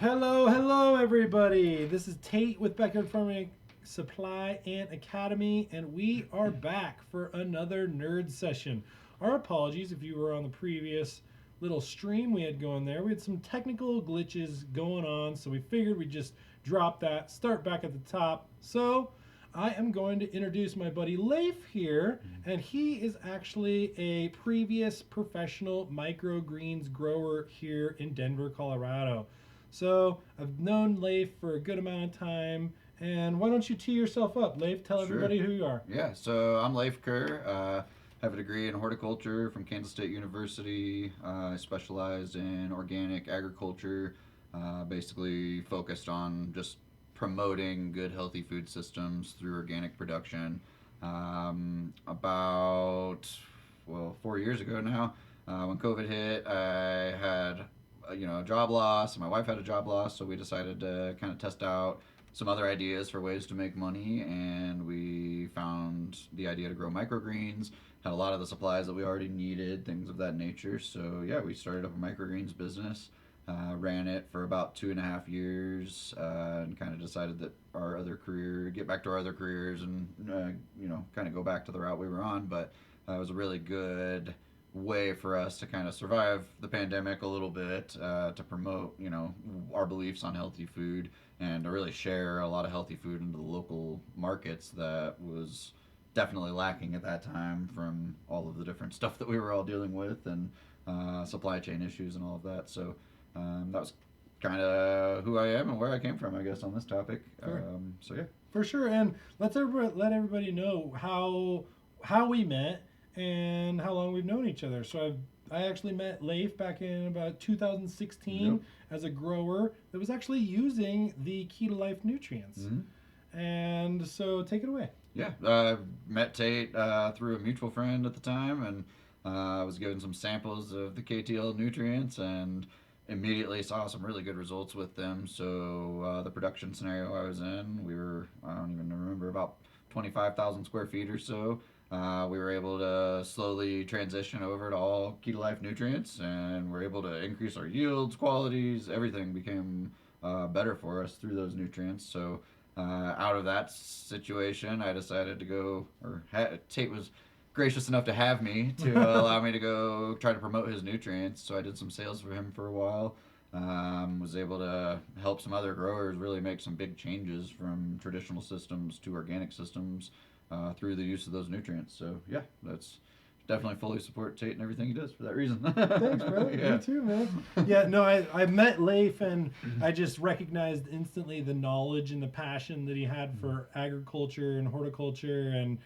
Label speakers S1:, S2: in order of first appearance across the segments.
S1: Hello, everybody. This is Tate with Backyard Farming Supply and Academy, and we are back for another nerd session. Our apologies if you were on the previous little stream we had going there. We had some technical glitches going on, so we figured we'd just drop that, start back at the top. So I am going to introduce my buddy Leif here, and he is actually a previous professional microgreens grower here in Denver, Colorado. So I've known Leif for a good amount of time, and why don't you tee yourself up, Leif? Tell everybody who you are.
S2: Yeah, so I'm Leif Kerr. Have a degree in horticulture from Kansas State University. I specialized in organic agriculture, basically focused on just promoting good, healthy food systems through organic production. About 4 years ago now, when COVID hit, I had a job loss, and my wife had a job loss, so we decided to kind of test out some other ideas for ways to make money, and we found the idea to grow microgreens. Had a lot of the supplies that we already needed, things of that nature. So yeah, we started up a microgreens business, ran it for about 2.5 years, and kind of decided that get back to our other careers, and kind of go back to the route we were on. But it was a really good way for us to kind of survive the pandemic a little bit, to promote our beliefs on healthy food, and to really share a lot of healthy food into the local markets that was definitely lacking at that time from all of the different stuff that we were all dealing with, and supply chain issues and all of that. So that was kind of who I am and where I came from, I guess, on this topic.
S1: Sure.
S2: So yeah,
S1: For sure, and let everybody know how we met and how long we've known each other. So I actually met Leif back in about 2016.
S2: Yep.
S1: As a grower that was actually using the Key to Life nutrients.
S2: Mm-hmm.
S1: And so take it away.
S2: Yeah, met Tate through a mutual friend at the time, and I was given some samples of the KTL nutrients, and immediately saw some really good results with them. So the production scenario I was in, I don't even remember, about 25,000 square feet or so. We were able to slowly transition over to all Key to Life nutrients, and we're able to increase our yields, qualities, everything became better for us through those nutrients. So out of that situation, I decided to go, Tate was gracious enough to have me to allow me to go try to promote his nutrients. So I did some sales for him for a while. Was able to help some other growers really make some big changes from traditional systems to organic systems through the use of those nutrients. So yeah, that's definitely fully support Tate and everything he does for that reason.
S1: Thanks, bro.
S2: Yeah.
S1: Me too, man. Yeah, no, I met Leif, and I just recognized instantly the knowledge and the passion that he had for agriculture and horticulture, and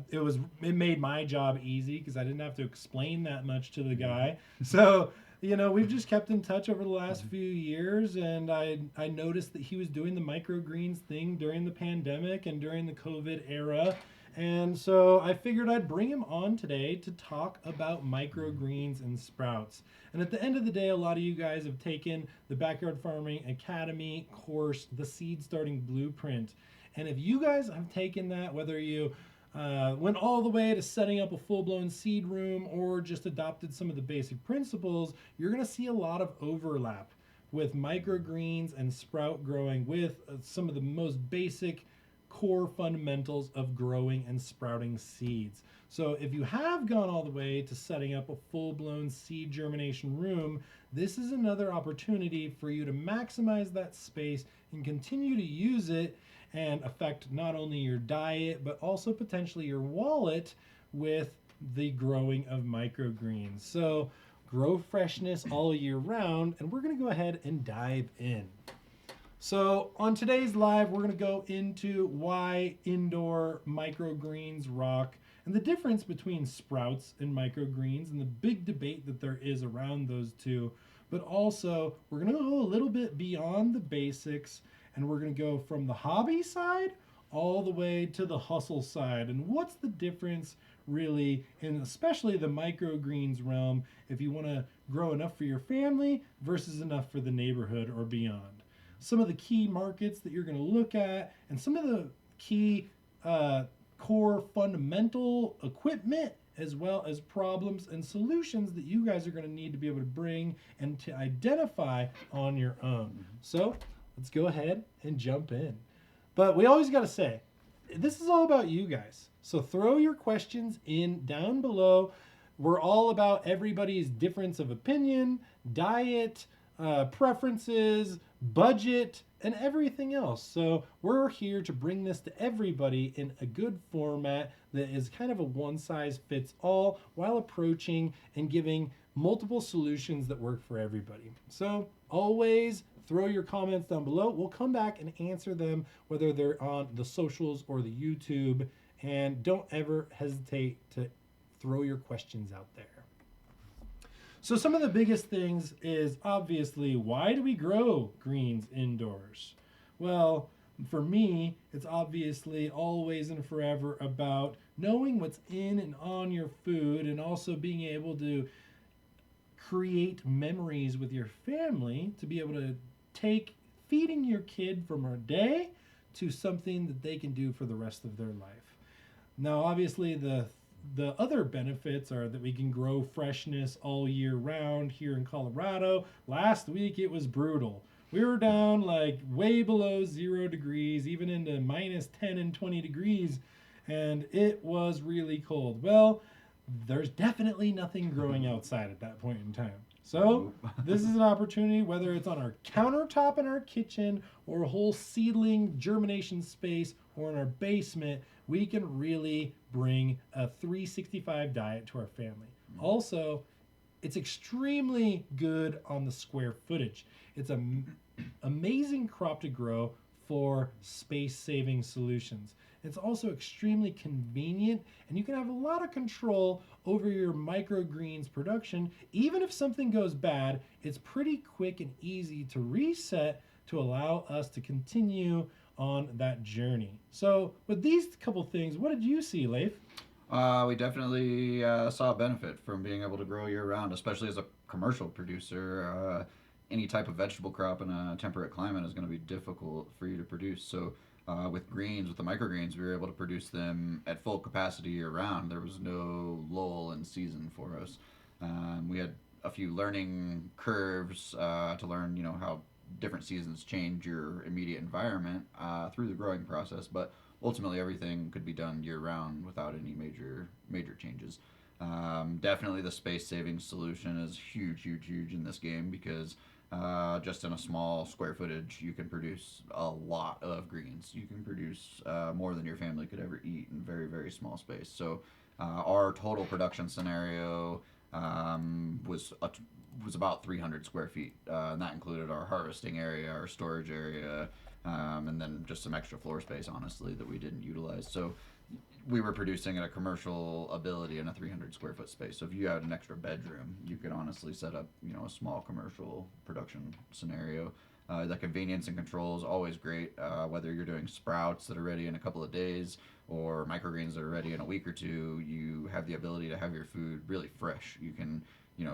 S1: it made my job easy because I didn't have to explain that much to the guy. So we've just kept in touch over the last few years, and I noticed that he was doing the microgreens thing during the pandemic and during the COVID era. And so I figured I'd bring him on today to talk about microgreens and sprouts. And at the end of the day, a lot of you guys have taken the Backyard Farming Academy course, the Seed Starting Blueprint. And if you guys have taken that, whether you went all the way to setting up a full-blown seed room or just adopted some of the basic principles, you're going to see a lot of overlap with microgreens and sprout growing with some of the most basic core fundamentals of growing and sprouting seeds. So if you have gone all the way to setting up a full-blown seed germination room, this is another opportunity for you to maximize that space and continue to use it and affect not only your diet but also potentially your wallet with the growing of microgreens. So grow freshness all year round, and we're going to go ahead and dive in. So on today's live, we're going to go into why indoor microgreens rock and the difference between sprouts and microgreens and the big debate that there is around those two. But also, we're going to go a little bit beyond the basics, and we're going to go from the hobby side all the way to the hustle side. And what's the difference really in especially the microgreens realm if you want to grow enough for your family versus enough for the neighborhood or beyond. Some of the key markets that you're going to look at, and some of the key core fundamental equipment as well as problems and solutions that you guys are going to need to be able to bring and to identify on your own. So let's go ahead and jump in. But we always got to say, this is all about you guys. So throw your questions in down below. We're all about everybody's difference of opinion, diet, preferences, budget, and everything else. So we're here to bring this to everybody in a good format that is kind of a one size fits all while approaching and giving multiple solutions that work for everybody. So always throw your comments down below. We'll come back and answer them, whether they're on the socials or the YouTube. And don't ever hesitate to throw your questions out there. So some of the biggest things is obviously, why do we grow greens indoors? Well, for me, it's obviously always and forever about knowing what's in and on your food, and also being able to create memories with your family to be able to take feeding your kid from a day to something that they can do for the rest of their life. Now, obviously, the other benefits are that we can grow freshness all year round here in Colorado. Last week it was brutal. We were down like way below 0 degrees, even into minus 10 and 20 degrees, and it was really cold. Well, there's definitely nothing growing outside at that point in time. So this is an opportunity, whether it's on our countertop in our kitchen or a whole seedling germination space or in our basement, we can really bring a 365 diet to our family. Also, it's extremely good on the square footage. It's an amazing crop to grow for space-saving solutions. It's also extremely convenient, and you can have a lot of control over your microgreens production. Even if something goes bad, it's pretty quick and easy to reset to allow us to continue on that journey. So with these couple things, what did you see, Leif?
S2: We definitely saw a benefit from being able to grow year round, especially as a commercial producer. Any type of vegetable crop in a temperate climate is going to be difficult for you to produce. So with greens, with the microgreens, we were able to produce them at full capacity year round. There was no lull in season for us. We had a few learning curves to learn, how different seasons change your immediate environment through the growing process, but ultimately everything could be done year round without any major changes. Definitely the space saving solution is huge in this game, because just in a small square footage you can produce a lot of greens. You can produce more than your family could ever eat in very small space. So our total production scenario was about 300 square feet, and that included our harvesting area, our storage area, and then just some extra floor space, honestly, that we didn't utilize. So we were producing at a commercial ability in a 300 square foot space. So if you had an extra bedroom, you could honestly set up, a small commercial production scenario. The convenience and control is always great, whether you're doing sprouts that are ready in a couple of days or microgreens that are ready in a week or two. You have the ability to have your food really fresh. You can,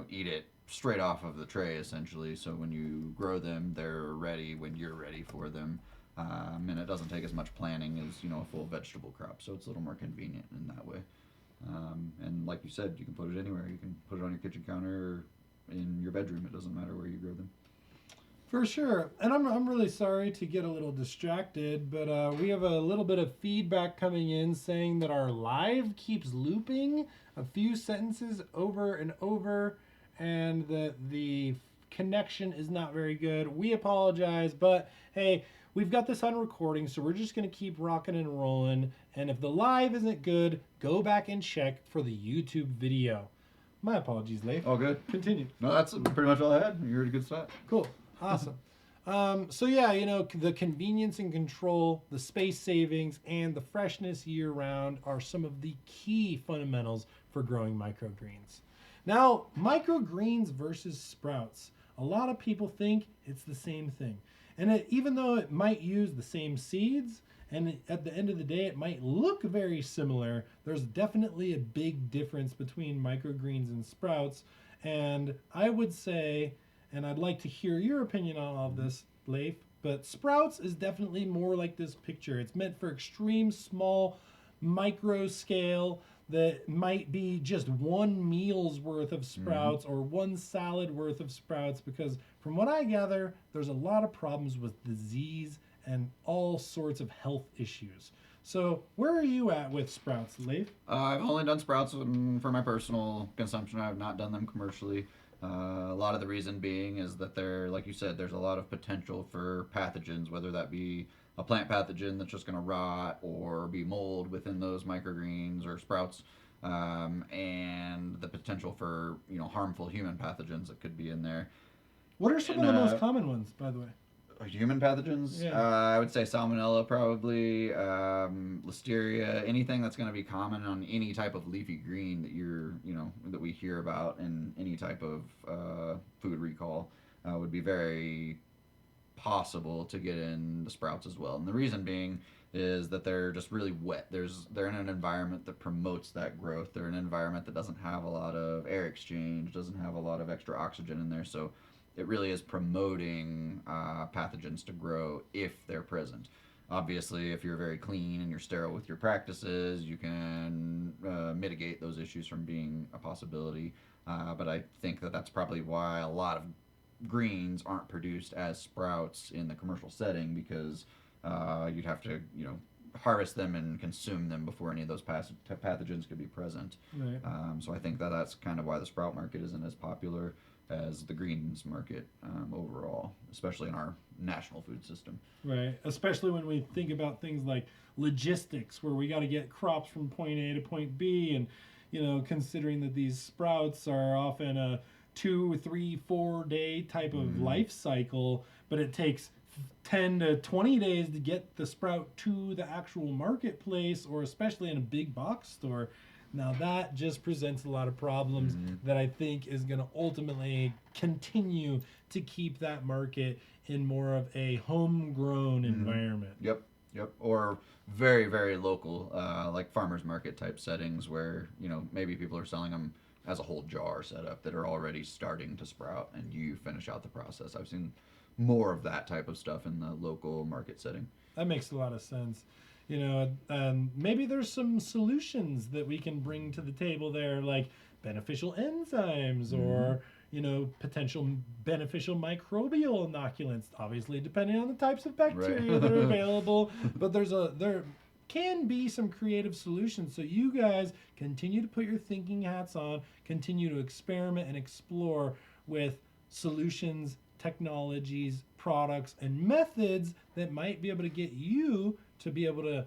S2: eat it straight off of the tray, essentially. So when you grow them, they're ready when you're ready for them. And it doesn't take as much planning as, a full vegetable crop. So it's a little more convenient in that way. And like you said, you can put it anywhere. You can put it on your kitchen counter or in your bedroom. It doesn't matter where you grow them.
S1: For sure. And I'm really sorry to get a little distracted, but we have a little bit of feedback coming in saying that our live keeps looping a few sentences over and over, and that the connection is not very good. We apologize, but hey, we've got this on recording, so we're just going to keep rocking and rolling. And if the live isn't good, go back and check for the YouTube video. My apologies, Leif.
S2: All good.
S1: Continue.
S2: No, that's pretty much all I had. You're at a good spot.
S1: Cool. Awesome. So yeah, the convenience and control, the space savings, and the freshness year round are some of the key fundamentals for growing microgreens. Now, microgreens versus sprouts. A lot of people think it's the same thing. And even though it might use the same seeds, and at the end of the day it might look very similar, there's definitely a big difference between microgreens and sprouts. And I would say, and I'd like to hear your opinion on all of this, Leif, but sprouts is definitely more like this picture. It's meant for extreme small, micro scale. that might be just one meal's worth of
S2: Mm-hmm.
S1: sprouts or one salad worth of sprouts, because from what I gather, there's a lot of problems with disease and all sorts of health issues. So, where are you at with sprouts, Leif?
S2: I've only done sprouts for my personal consumption. I have not done them commercially. A lot of the reason being is that they're, like you said, there's a lot of potential for pathogens, whether that be a plant pathogen that's just going to rot or be mold within those microgreens or sprouts, and the potential for harmful human pathogens that could be in there.
S1: What are some
S2: And
S1: of the most common ones, by the way?
S2: human pathogens,
S1: Yeah.
S2: I would say salmonella probably, listeria, anything that's going to be common on any type of leafy green that that we hear about in any type of food recall would be very possible to get in the sprouts as well. And the reason being is that they're just really wet. They're in an environment that promotes that growth. They're in an environment that doesn't have a lot of air exchange, doesn't have a lot of extra oxygen in there. So it really is promoting pathogens to grow if they're present. Obviously, if you're very clean and you're sterile with your practices, you can mitigate those issues from being a possibility. But I think that that's probably why a lot of greens aren't produced as sprouts in the commercial setting, because you'd have to harvest them and consume them before any of those pathogens could be present.
S1: Right.
S2: So I think that that's kind of why the sprout market isn't as popular as the greens market overall, especially in our national food system.
S1: Right. Especially when we think about things like logistics, where we got to get crops from point A to point B, and considering that these sprouts are often a 2, 3, 4 day type of life cycle, but it takes 10 to 20 days to get the sprout to the actual marketplace, or especially in a big box store. Now that just presents a lot of problems that I think is going to ultimately continue to keep that market in more of a homegrown environment.
S2: Yep, yep. Or very, very local, like farmers market type settings where maybe people are selling them as a whole jar setup that are already starting to sprout, and you finish out the process. I've seen more of that type of stuff in the local market setting.
S1: That makes a lot of sense. Maybe there's some solutions that we can bring to the table there, like beneficial enzymes or potential beneficial microbial inoculants. Obviously, depending on the types of bacteria
S2: Right.
S1: that are available, but there can be some creative solutions. So you guys continue to put your thinking hats on, continue to experiment and explore with solutions, technologies, products, and methods that might be able to get you to be able to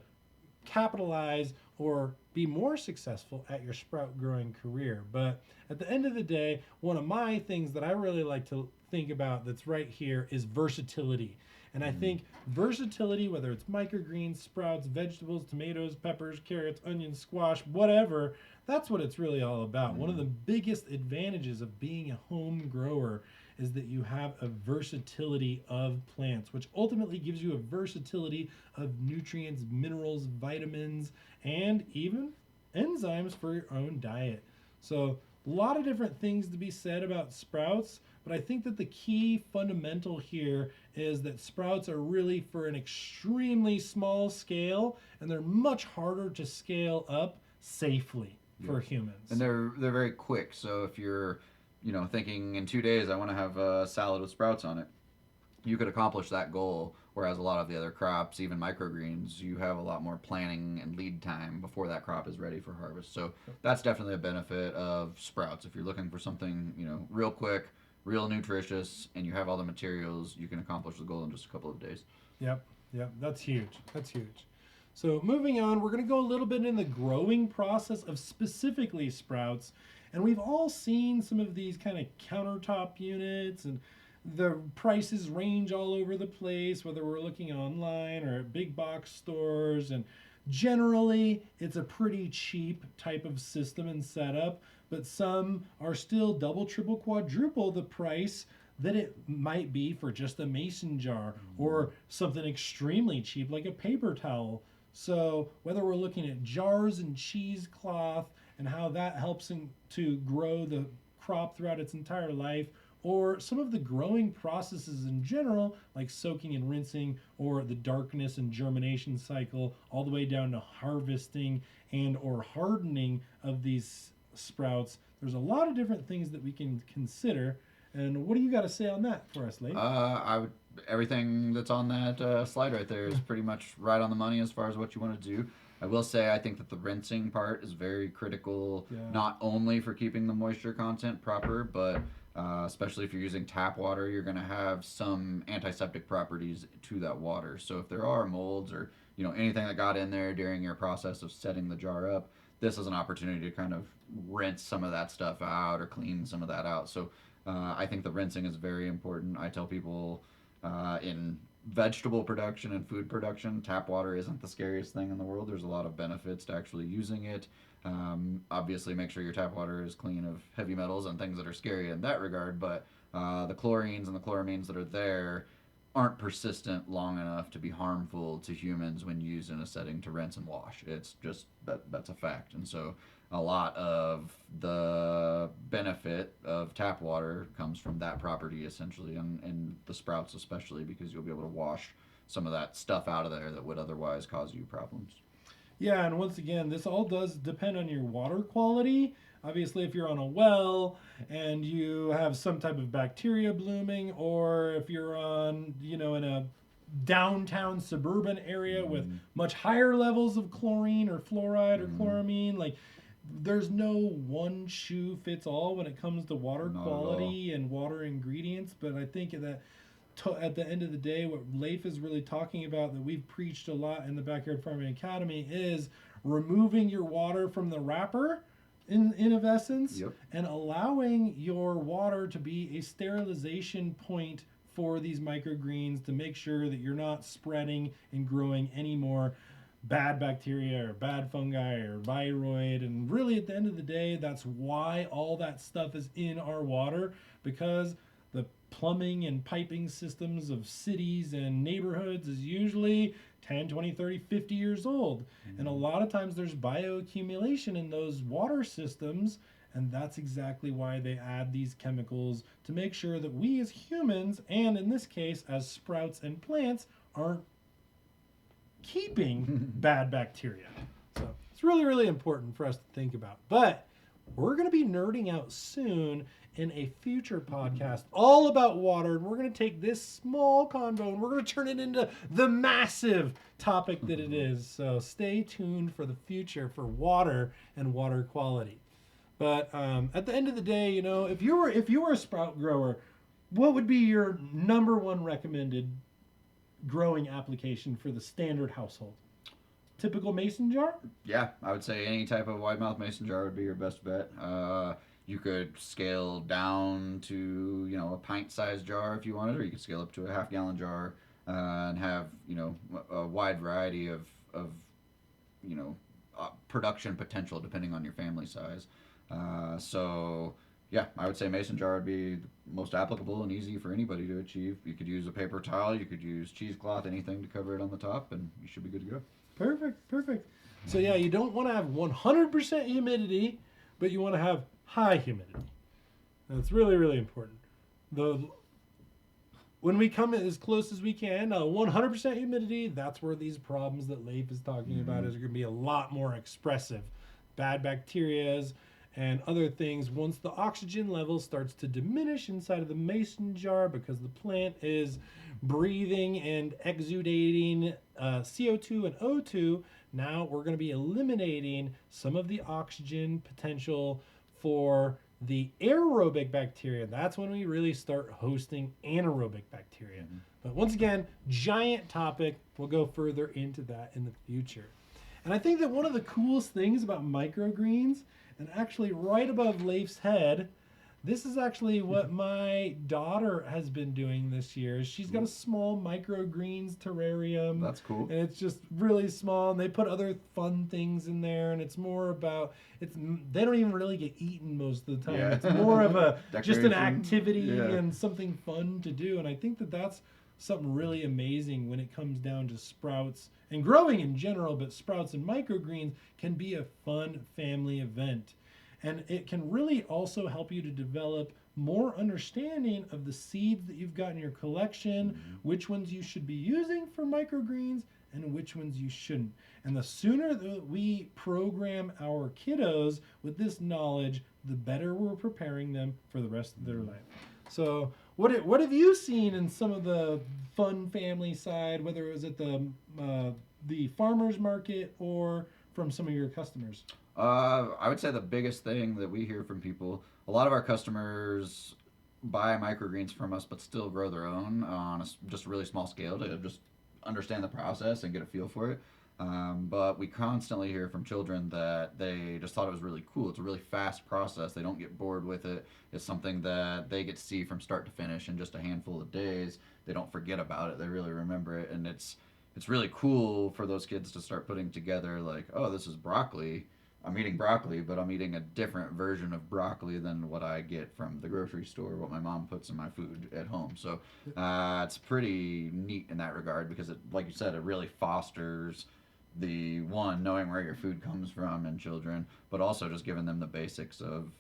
S1: capitalize or be more successful at your sprout growing career. But at the end of the day, one of my things that I really like to think about that's right here is versatility. And I think versatility, whether it's microgreens, sprouts, vegetables, tomatoes, peppers, carrots, onions, squash, whatever, that's what it's really all about. One of the biggest advantages of being a home grower is that you have a versatility of plants, which ultimately gives you a versatility of nutrients, minerals, vitamins, and even enzymes for your own diet. So, a lot of different things to be said about sprouts, but I think that the key fundamental here is that sprouts are really for an extremely small scale, and they're much harder to scale up safely for humans.
S2: And they're very quick. So if you're thinking in 2 days I want to have a salad with sprouts on it, you could accomplish that goal. Whereas a lot of the other crops, even microgreens, you have a lot more planning and lead time before that crop is ready for harvest. So that's definitely a benefit of sprouts. If you're looking for something, real quick, real nutritious, and you have all the materials, you can accomplish the goal in just a couple of days.
S1: Yep, that's huge. That's huge. So moving on, we're going to go a little bit in the growing process of specifically sprouts. And we've all seen some of these kind of countertop units, and the prices range all over the place, whether we're looking online or at big box stores. And generally, it's a pretty cheap type of system and setup, but some are still double, triple, quadruple the price that it might be for just a mason jar or something extremely cheap like a paper towel. So whether we're looking at jars and cheesecloth and how that helps to grow the crop throughout its entire life, or some of the growing processes in general, like soaking and rinsing, or the darkness and germination cycle, all the way down to harvesting and or hardening of these sprouts. There's a lot of different things that we can consider. And what do you got to say on that for us, Lee?
S2: Everything that's on that slide right there is pretty much right on the money as far as what you want to do. I will say I think that the rinsing part is very critical, not only for keeping the moisture content proper, but especially if you're using tap water, you're going to have some antiseptic properties to that water. So if there are molds or anything that got in there during your process of setting the jar up, this is an opportunity to kind of rinse some of that stuff out or clean some of that out. So I think the rinsing is very important. I tell people in vegetable production and food production, tap water isn't the scariest thing in the world. There's a lot of benefits to actually using it. Obviously, make sure your tap water is clean of heavy metals and things that are scary in that regard, but the chlorines and the chloramines that are there aren't persistent long enough to be harmful to humans when used in a setting to rinse and wash. It's just that's a fact. And so a lot of the benefit of tap water comes from that property essentially, and the sprouts especially, because you'll be able to wash some of that stuff out of there that would otherwise cause you problems.
S1: Yeah, and once again, this all does depend on your water quality. Obviously, if you're on a well and you have some type of bacteria blooming, or if you're on, in a downtown suburban area with much higher levels of chlorine or fluoride or chloramine, like there's no one shoe fits all when it comes to water quality and water ingredients. But I think that at the end of the day, what Leif is really talking about, that we've preached a lot in the Backyard Farming Academy, is removing your water from the wrapper in essence, and allowing your water to be a sterilization point for these microgreens, to make sure that you're not spreading and growing any more bad bacteria or bad fungi or viroid. And really, at the end of the day, that's why all that stuff is in our water, because the plumbing and piping systems of cities and neighborhoods is usually 10, 20, 30, 50 years old. And a lot of times there's bioaccumulation in those water systems, and that's exactly why they add these chemicals, to make sure that we as humans, and in this case as sprouts and plants, aren't keeping bad bacteria. So it's really, really important for us to think about. But we're going to be nerding out soon in a future podcast all about water, and we're going to take this small convo and we're going to turn it into the massive topic that it is. So stay tuned for the future for water and water quality. But at the end of the day, if you were a sprout grower, what would be your number one recommended growing application for the standard household? Typical mason jar?
S2: Yeah, I would say any type of wide mouth mason jar would be your best bet. You could scale down to a pint-sized jar if you wanted, or you could scale up to a half-gallon jar and have a wide variety of production potential depending on your family size. So yeah, I would say mason jar would be the most applicable and easy for anybody to achieve. You could use a paper towel, you could use cheesecloth, anything to cover it on the top, and you should be good to go.
S1: Perfect. So yeah, you don't want to have 100% humidity, but you want to have high humidity. That's really, really important. When we come as close as we can, 100% humidity, that's where these problems that Leif is talking about is going to be a lot more expressive. Bad bacterias and other things, once the oxygen level starts to diminish inside of the mason jar because the plant is breathing and exudating CO2 and O2, now we're going to be eliminating some of the oxygen potential for the aerobic bacteria. That's when we really start hosting anaerobic bacteria. But once again, giant topic. We'll go further into that in the future. And I think that one of the coolest things about microgreens, and actually right above Leif's head, this is actually what my daughter has been doing this year. She's got a small microgreens terrarium.
S2: That's cool.
S1: And it's just really small, and they put other fun things in there, and it's more about, they don't even really get eaten most of the time. Yeah. It's more of a just an activity and something fun to do. And I think that that's something really amazing when it comes down to sprouts and growing in general, but sprouts and microgreens can be a fun family event. And it can really also help you to develop more understanding of the seeds that you've got in your collection, which ones you should be using for microgreens and which ones you shouldn't. And the sooner that we program our kiddos with this knowledge, the better we're preparing them for the rest of their life. So what have you seen in some of the fun family side, whether it was at the farmers market or from some of your customers?
S2: I would say the biggest thing that we hear from people, a lot of our customers buy microgreens from us, but still grow their own on just a really small scale to just understand the process and get a feel for it. But we constantly hear from children that they just thought it was really cool. It's a really fast process. They don't get bored with it. It's something that they get to see from start to finish in just a handful of days. They don't forget about it. They really remember it, and it's really cool for those kids to start putting together like, oh, this is broccoli. I'm eating broccoli, but I'm eating a different version of broccoli than what I get from the grocery store, what my mom puts in my food at home. So it's pretty neat in that regard because, it, like you said, it really fosters the one, knowing where your food comes from in children, but also just giving them the basics of,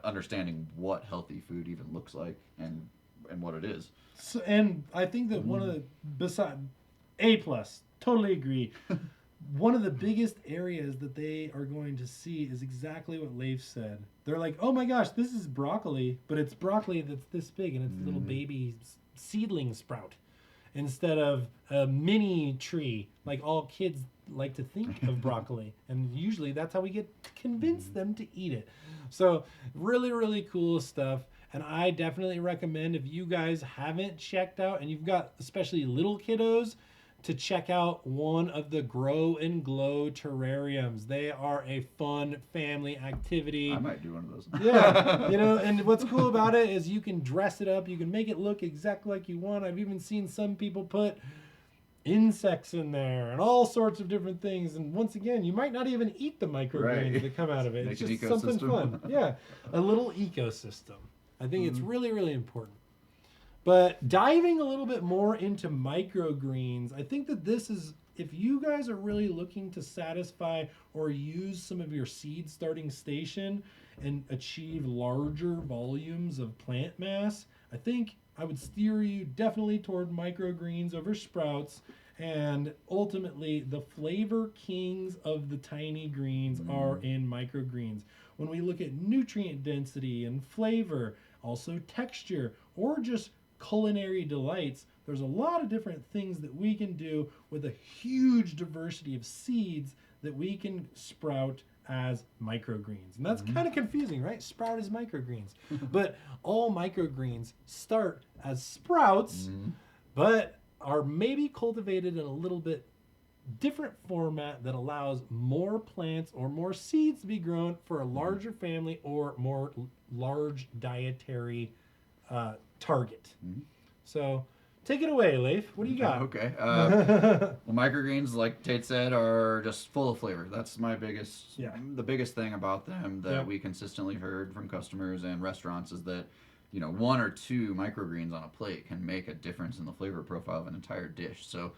S2: understanding what healthy food even looks like and what it is.
S1: So, and I think that one of the, beside A plus, totally agree. One of the biggest areas that they are going to see is exactly what Leif said. They're like, oh my gosh, this is broccoli, but it's broccoli that's this big and it's a little baby seedling sprout instead of a mini tree like all kids like to think of broccoli. And usually that's how we get to convince them to eat it. So really, really cool stuff. And I definitely recommend, if you guys haven't checked out, and you've got especially little kiddos, to check out one of the Grow and Glow terrariums. They are a fun family activity.
S2: I might do one of those.
S1: Yeah, and what's cool about it is you can dress it up. You can make it look exactly like you want. I've even seen some people put insects in there and all sorts of different things. And once again, you might not even eat the microgreens that come out of it. It's just something fun. Yeah, a little ecosystem. I think it's really, really important. But diving a little bit more into microgreens, I think that this is, if you guys are really looking to satisfy or use some of your seed starting station and achieve larger volumes of plant mass, I think I would steer you definitely toward microgreens over sprouts. And ultimately, the flavor kings of the tiny greens are in microgreens. When we look at nutrient density and flavor, also texture, or just culinary delights, there's a lot of different things that we can do with a huge diversity of seeds that we can sprout as microgreens. And that's kind of confusing, right? Sprout is microgreens. But all microgreens start as sprouts, but are maybe cultivated in a little bit different format that allows more plants or more seeds to be grown for a larger family or more large dietary target. So take it away, Leif. What do you got?
S2: Okay. Well, microgreens, like Tate said, are just full of flavor. That's the biggest thing about them that we consistently heard from customers and restaurants is that, one or two microgreens on a plate can make a difference in the flavor profile of an entire dish. So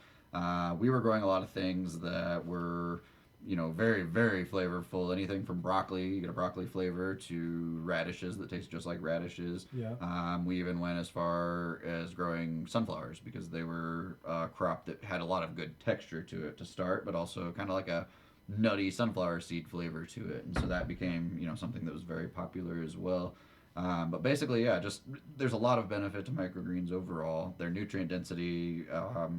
S2: we were growing a lot of things that were, very, very flavorful. Anything from broccoli, you get a broccoli flavor, to radishes that taste just like radishes.
S1: Yeah.
S2: We even went as far as growing sunflowers because they were a crop that had a lot of good texture to it to start, but also kind of like a nutty sunflower seed flavor to it. And so that became, something that was very popular as well. But basically, just there's a lot of benefit to microgreens overall. Their nutrient density,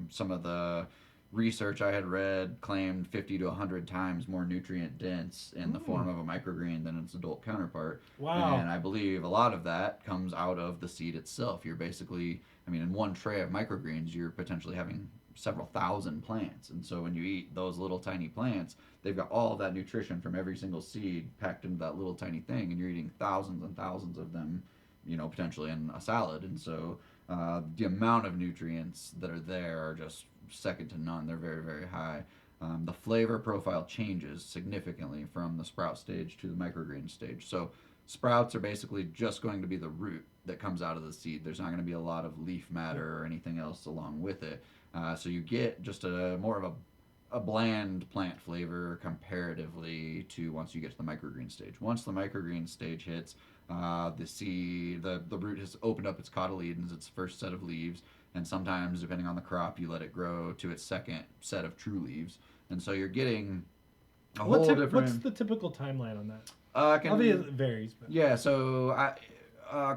S2: some of the research I had read claimed 50 to 100 times more nutrient dense in the form of a microgreen than its adult counterpart.
S1: Wow.
S2: And I believe a lot of that comes out of the seed itself. You're basically, in one tray of microgreens, you're potentially having several thousand plants. And so when you eat those little tiny plants, they've got all of that nutrition from every single seed packed into that little tiny thing, and you're eating thousands and thousands of them, potentially in a salad. And so the amount of nutrients that are there are just second to none. They're very, very high. The flavor profile changes significantly from the sprout stage to the microgreen stage. So sprouts are basically just going to be the root that comes out of the seed. There's not going to be a lot of leaf matter or anything else along with it. So you get just a more of a bland plant flavor comparatively to once you get to the microgreen stage. Once the microgreen stage hits, The seed, the root has opened up its cotyledons, its first set of leaves, and sometimes, depending on the crop, you let it grow to its second set of true leaves, and so you're getting a whole different.
S1: What's the typical timeline on that? Obviously, it varies. But.
S2: Yeah, so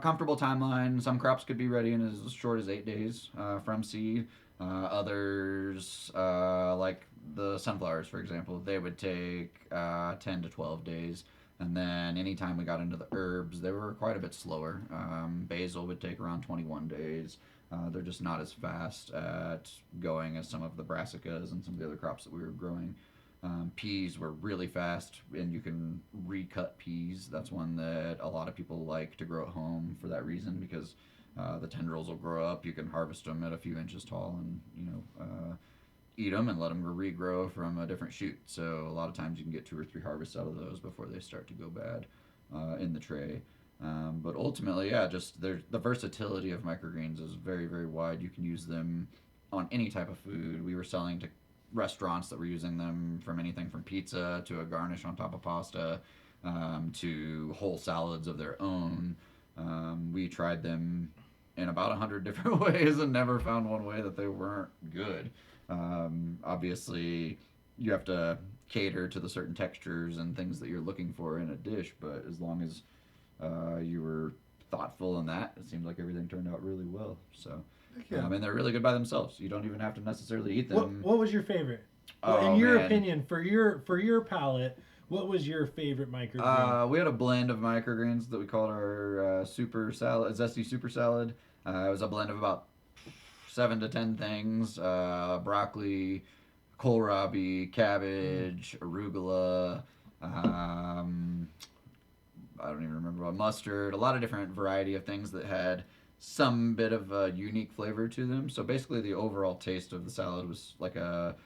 S2: comfortable timeline. Some crops could be ready in as short as 8 days from seed. Others, like the sunflowers, for example, they would take 10 to 12 days. And then anytime we got into the herbs, they were quite a bit slower. Basil would take around 21 days. They're just not as fast at going as some of the brassicas and some of the other crops that we were growing. Peas were really fast, and you can recut peas. That's one that a lot of people like to grow at home for that reason, because the tendrils will grow up. You can harvest them at a few inches tall, and eat them and let them regrow from a different shoot. So a lot of times you can get 2 or 3 harvests out of those before they start to go bad in the tray. But ultimately, yeah, just the versatility of microgreens is very, very wide. You can use them on any type of food. We were selling to restaurants that were using them from anything from pizza to a garnish on top of pasta, to whole salads of their own. We tried them in about 100 different ways and never found one way that they weren't good. Obviously, you have to cater to the certain textures and things that you're looking for in a dish, but as long as you were thoughtful in that, it seemed like everything turned out really well. So, and they're really good by themselves. You don't even have to necessarily eat them.
S1: What was your favorite? In your opinion, for your palate, what was your favorite microgreen?
S2: We had a blend of microgreens that we called our super salad, zesty super salad. It was a blend of about 7 to 10 things: broccoli, kohlrabi, cabbage, arugula. I don't even remember what, mustard. A lot of different variety of things that had some bit of a unique flavor to them. So basically, the overall taste of the salad was like a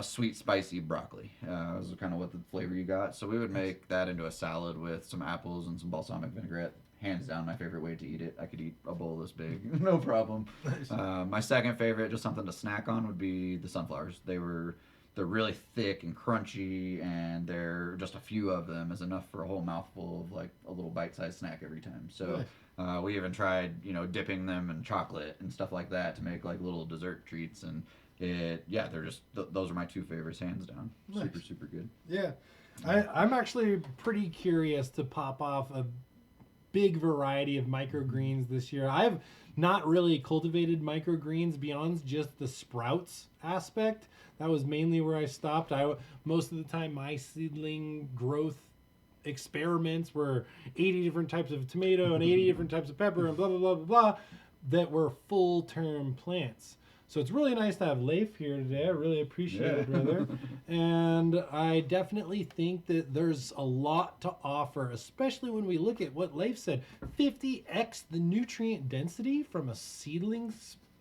S2: sweet, spicy broccoli. Was kind of what the flavor you got. So we would make that into a salad with some apples and some balsamic vinaigrette. Hands down, my favorite way to eat it. I could eat a bowl this big, no problem.
S1: Nice.
S2: My second favorite, just something to snack on, would be the sunflowers. They're really thick and crunchy, and they're just a few of them is enough for a whole mouthful of like a little bite-sized snack every time. So we even tried, dipping them in chocolate and stuff like that to make like little dessert treats. And they're just those are my 2 favorites, hands down.
S1: Nice.
S2: Super, super good.
S1: Yeah, I'm actually pretty curious to pop off a big variety of microgreens this year. I've not really cultivated microgreens beyond just the sprouts aspect. That was mainly where I stopped. Most of the time my seedling growth experiments were 80 different types of tomato and 80 different types of pepper and blah blah blah blah blah that were full term plants. So it's really nice to have Leif here today. I really appreciate it, brother. And I definitely think that there's a lot to offer, especially when we look at what Leif said. 50x the nutrient density from a seedling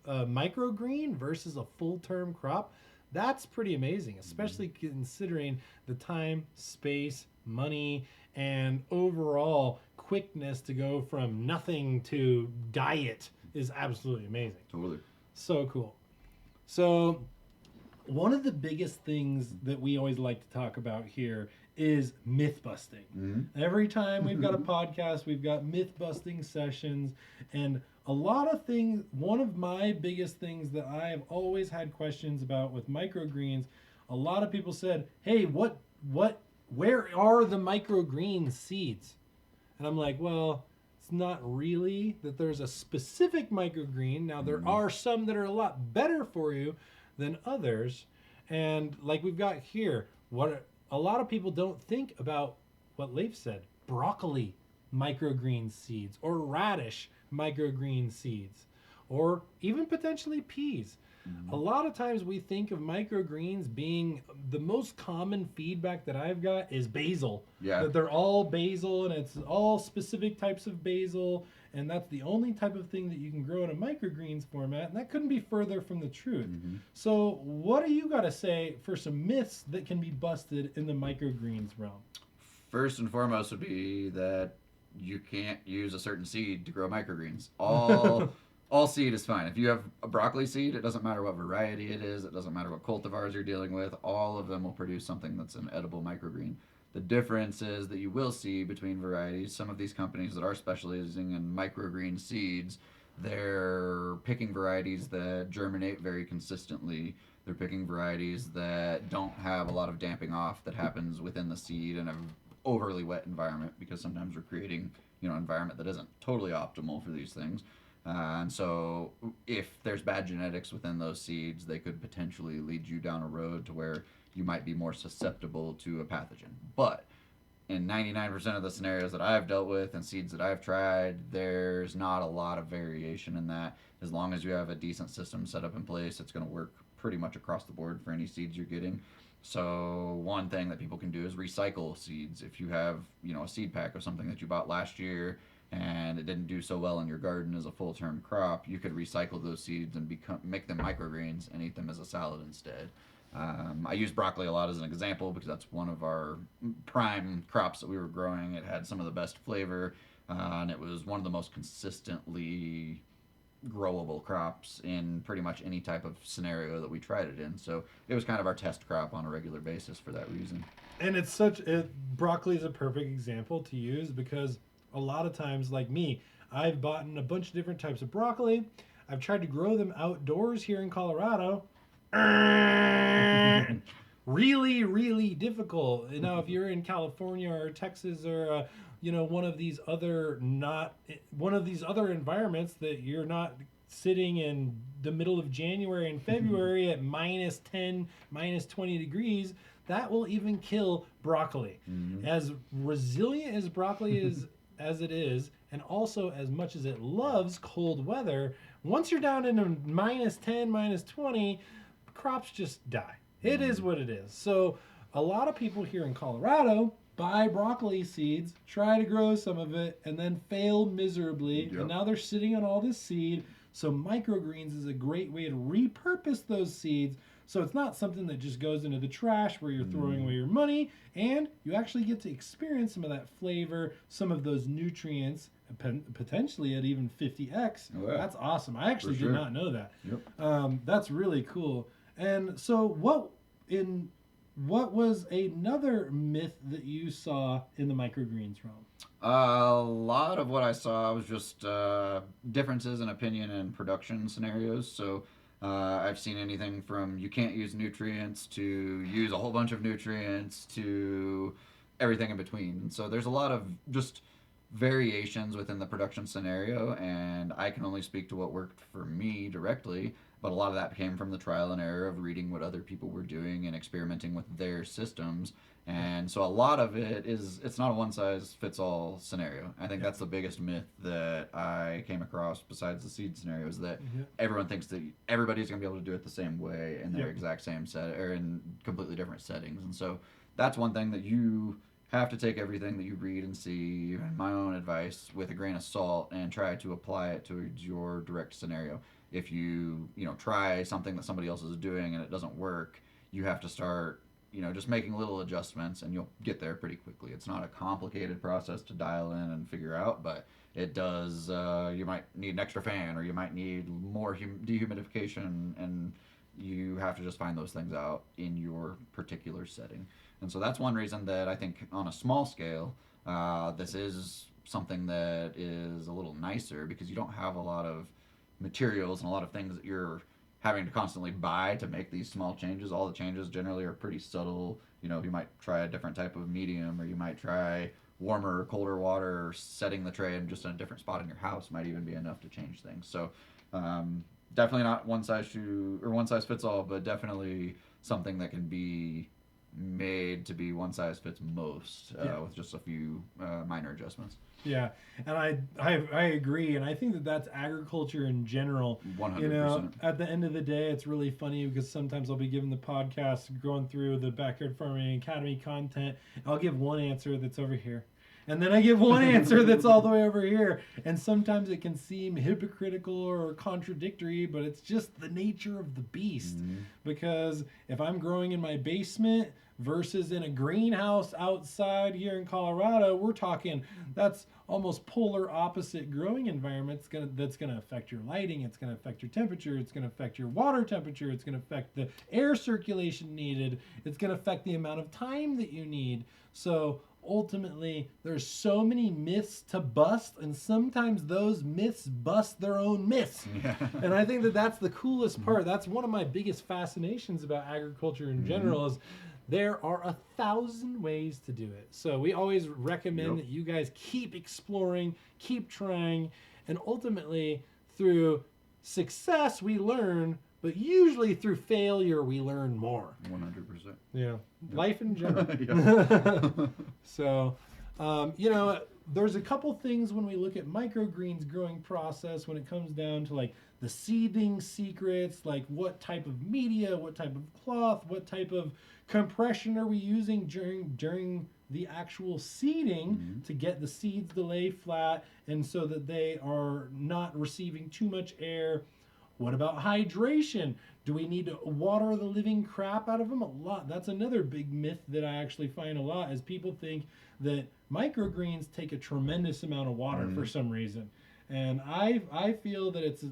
S1: microgreen versus a full-term crop. That's pretty amazing, especially considering the time, space, money, and overall quickness to go from nothing to diet is absolutely amazing.
S2: Totally.
S1: So cool. So one of the biggest things that we always like to talk about here is myth busting. Mm-hmm. Every time we've got a podcast, we've got myth busting sessions, and a lot of things. One of my biggest things that I have always had questions about with microgreens, a lot of people said, "Hey, where are the microgreen seeds?" And I'm like, well, it's not really that there's a specific microgreen. Now, there are some that are a lot better for you than others. And like we've got here, what a lot of people don't think about what Leif said, broccoli microgreen seeds or radish microgreen seeds or even potentially peas. A lot of times we think of microgreens being the most common feedback that I've got is basil. Yeah. That they're all basil and it's all specific types of basil, and that's the only type of thing that you can grow in a microgreens format, and that couldn't be further from the truth. Mm-hmm. So what do you got to say for some myths that can be busted in the microgreens realm?
S2: First and foremost would be that you can't use a certain seed to grow microgreens. All seed is fine. If you have a broccoli seed, it doesn't matter what variety it is. It doesn't matter what cultivars you're dealing with. All of them will produce something that's an edible microgreen. The difference is that you will see between varieties. Some of these companies that are specializing in microgreen seeds, they're picking varieties that germinate very consistently. They're picking varieties that don't have a lot of damping off that happens within the seed in an overly wet environment, because sometimes we're creating, an environment that isn't totally optimal for these things. And so, if there's bad genetics within those seeds, they could potentially lead you down a road to where you might be more susceptible to a pathogen. But in 99% of the scenarios that I've dealt with and seeds that I've tried, there's not a lot of variation in that. As long as you have a decent system set up in place, it's going to work pretty much across the board for any seeds you're getting. So one thing that people can do is recycle seeds. If you have, a seed pack of something that you bought last year and it didn't do so well in your garden as a full-term crop, you could recycle those seeds and make them microgreens and eat them as a salad instead. I use broccoli a lot as an example because that's one of our prime crops that we were growing. It had some of the best flavor, and it was one of the most consistently growable crops in pretty much any type of scenario that we tried it in. So it was kind of our test crop on a regular basis for that reason.
S1: And broccoli is a perfect example to use because a lot of times, like me, I've bought a bunch of different types of broccoli. I've tried to grow them outdoors here in Colorado. Really, really difficult. Now, if you're in California or Texas or one of these other environments that you're not sitting in the middle of January and February at minus 10, minus 20 degrees, that will even kill broccoli.
S2: Mm-hmm.
S1: As resilient as broccoli is, as it is, and also as much as it loves cold weather, once you're down into minus 10, minus 20, crops just die. It is what it is. So a lot of people here in Colorado buy broccoli seeds, try to grow some of it, and then fail miserably.
S2: Yep.
S1: And now they're sitting on all this seed. So microgreens is a great way to repurpose those seeds. So it's not something that just goes into the trash where you're throwing away your money, and you actually get to experience some of that flavor, some of those nutrients, potentially at even 50x.
S2: Oh, yeah.
S1: That's awesome. I actually did not know that.
S2: Yep.
S1: That's really cool. And so what was another myth that you saw in the microgreens realm?
S2: A lot of what I saw was just differences in opinion and production scenarios. So I've seen anything from you can't use nutrients to use a whole bunch of nutrients to everything in between. And so there's a lot of just variations within the production scenario, and I can only speak to what worked for me directly. But a lot of that came from the trial and error of reading what other people were doing and experimenting with their systems. And so a lot of it's not a one-size-fits-all scenario. I think that's the biggest myth that I came across besides the seed scenario, is that everyone thinks that everybody's going to be able to do it the same way in their exact same set or in completely different settings. And so that's one thing that you have to take everything that you read and see, and my own advice, with a grain of salt and try to apply it to your direct scenario. If you try something that somebody else is doing and it doesn't work, you have to start just making little adjustments, and you'll get there pretty quickly. It's not a complicated process to dial in and figure out, but it does. You might need an extra fan, or you might need more dehumidification, and you have to just find those things out in your particular setting. And so that's one reason that I think on a small scale, this is something that is a little nicer, because you don't have a lot of materials and a lot of things that you're having to constantly buy to make these small changes. All the changes generally are pretty subtle. You might try a different type of medium, or you might try warmer or colder water, or setting the tray in just in a different spot in your house might even be enough to change things. So definitely not one size fits all, but definitely something that can be made to be one size fits most with just a few minor adjustments.
S1: Yeah, and I agree, and I think that that's agriculture in general.
S2: 100%.
S1: At the end of the day, it's really funny because sometimes I'll be giving the podcast, going through the Backyard Farming Academy content, and I'll give one answer that's over here. And then I give one answer that's all the way over here. And sometimes it can seem hypocritical or contradictory, but it's just the nature of the beast. Mm-hmm. Because if I'm growing in my basement, versus in a greenhouse outside here in Colorado, we're talking that's almost polar opposite growing environment. That's gonna affect your lighting, it's gonna affect your temperature, it's gonna affect your water temperature, it's gonna affect the air circulation needed, it's gonna affect the amount of time that you need. So ultimately there's so many myths to bust, and sometimes those myths bust their own myths.
S2: Yeah.
S1: And I think that that's the coolest part. That's one of my biggest fascinations about agriculture in general is there are 1,000 ways to do it. So we always recommend that you guys keep exploring, keep trying, and ultimately through success we learn, but usually through failure we learn more.
S2: 100%.
S1: Yeah, life in general.
S2: Yeah.
S1: So, there's a couple things when we look at microgreens growing process when it comes down to like the seeding secrets, like what type of media, what type of cloth, what type of compression are we using during the actual seeding to get the seeds to lay flat and so that they are not receiving too much air. What about hydration? Do we need to water the living crap out of them? A lot. That's another big myth that I actually find a lot is people think that microgreens take a tremendous amount of water for some reason. And I feel that it's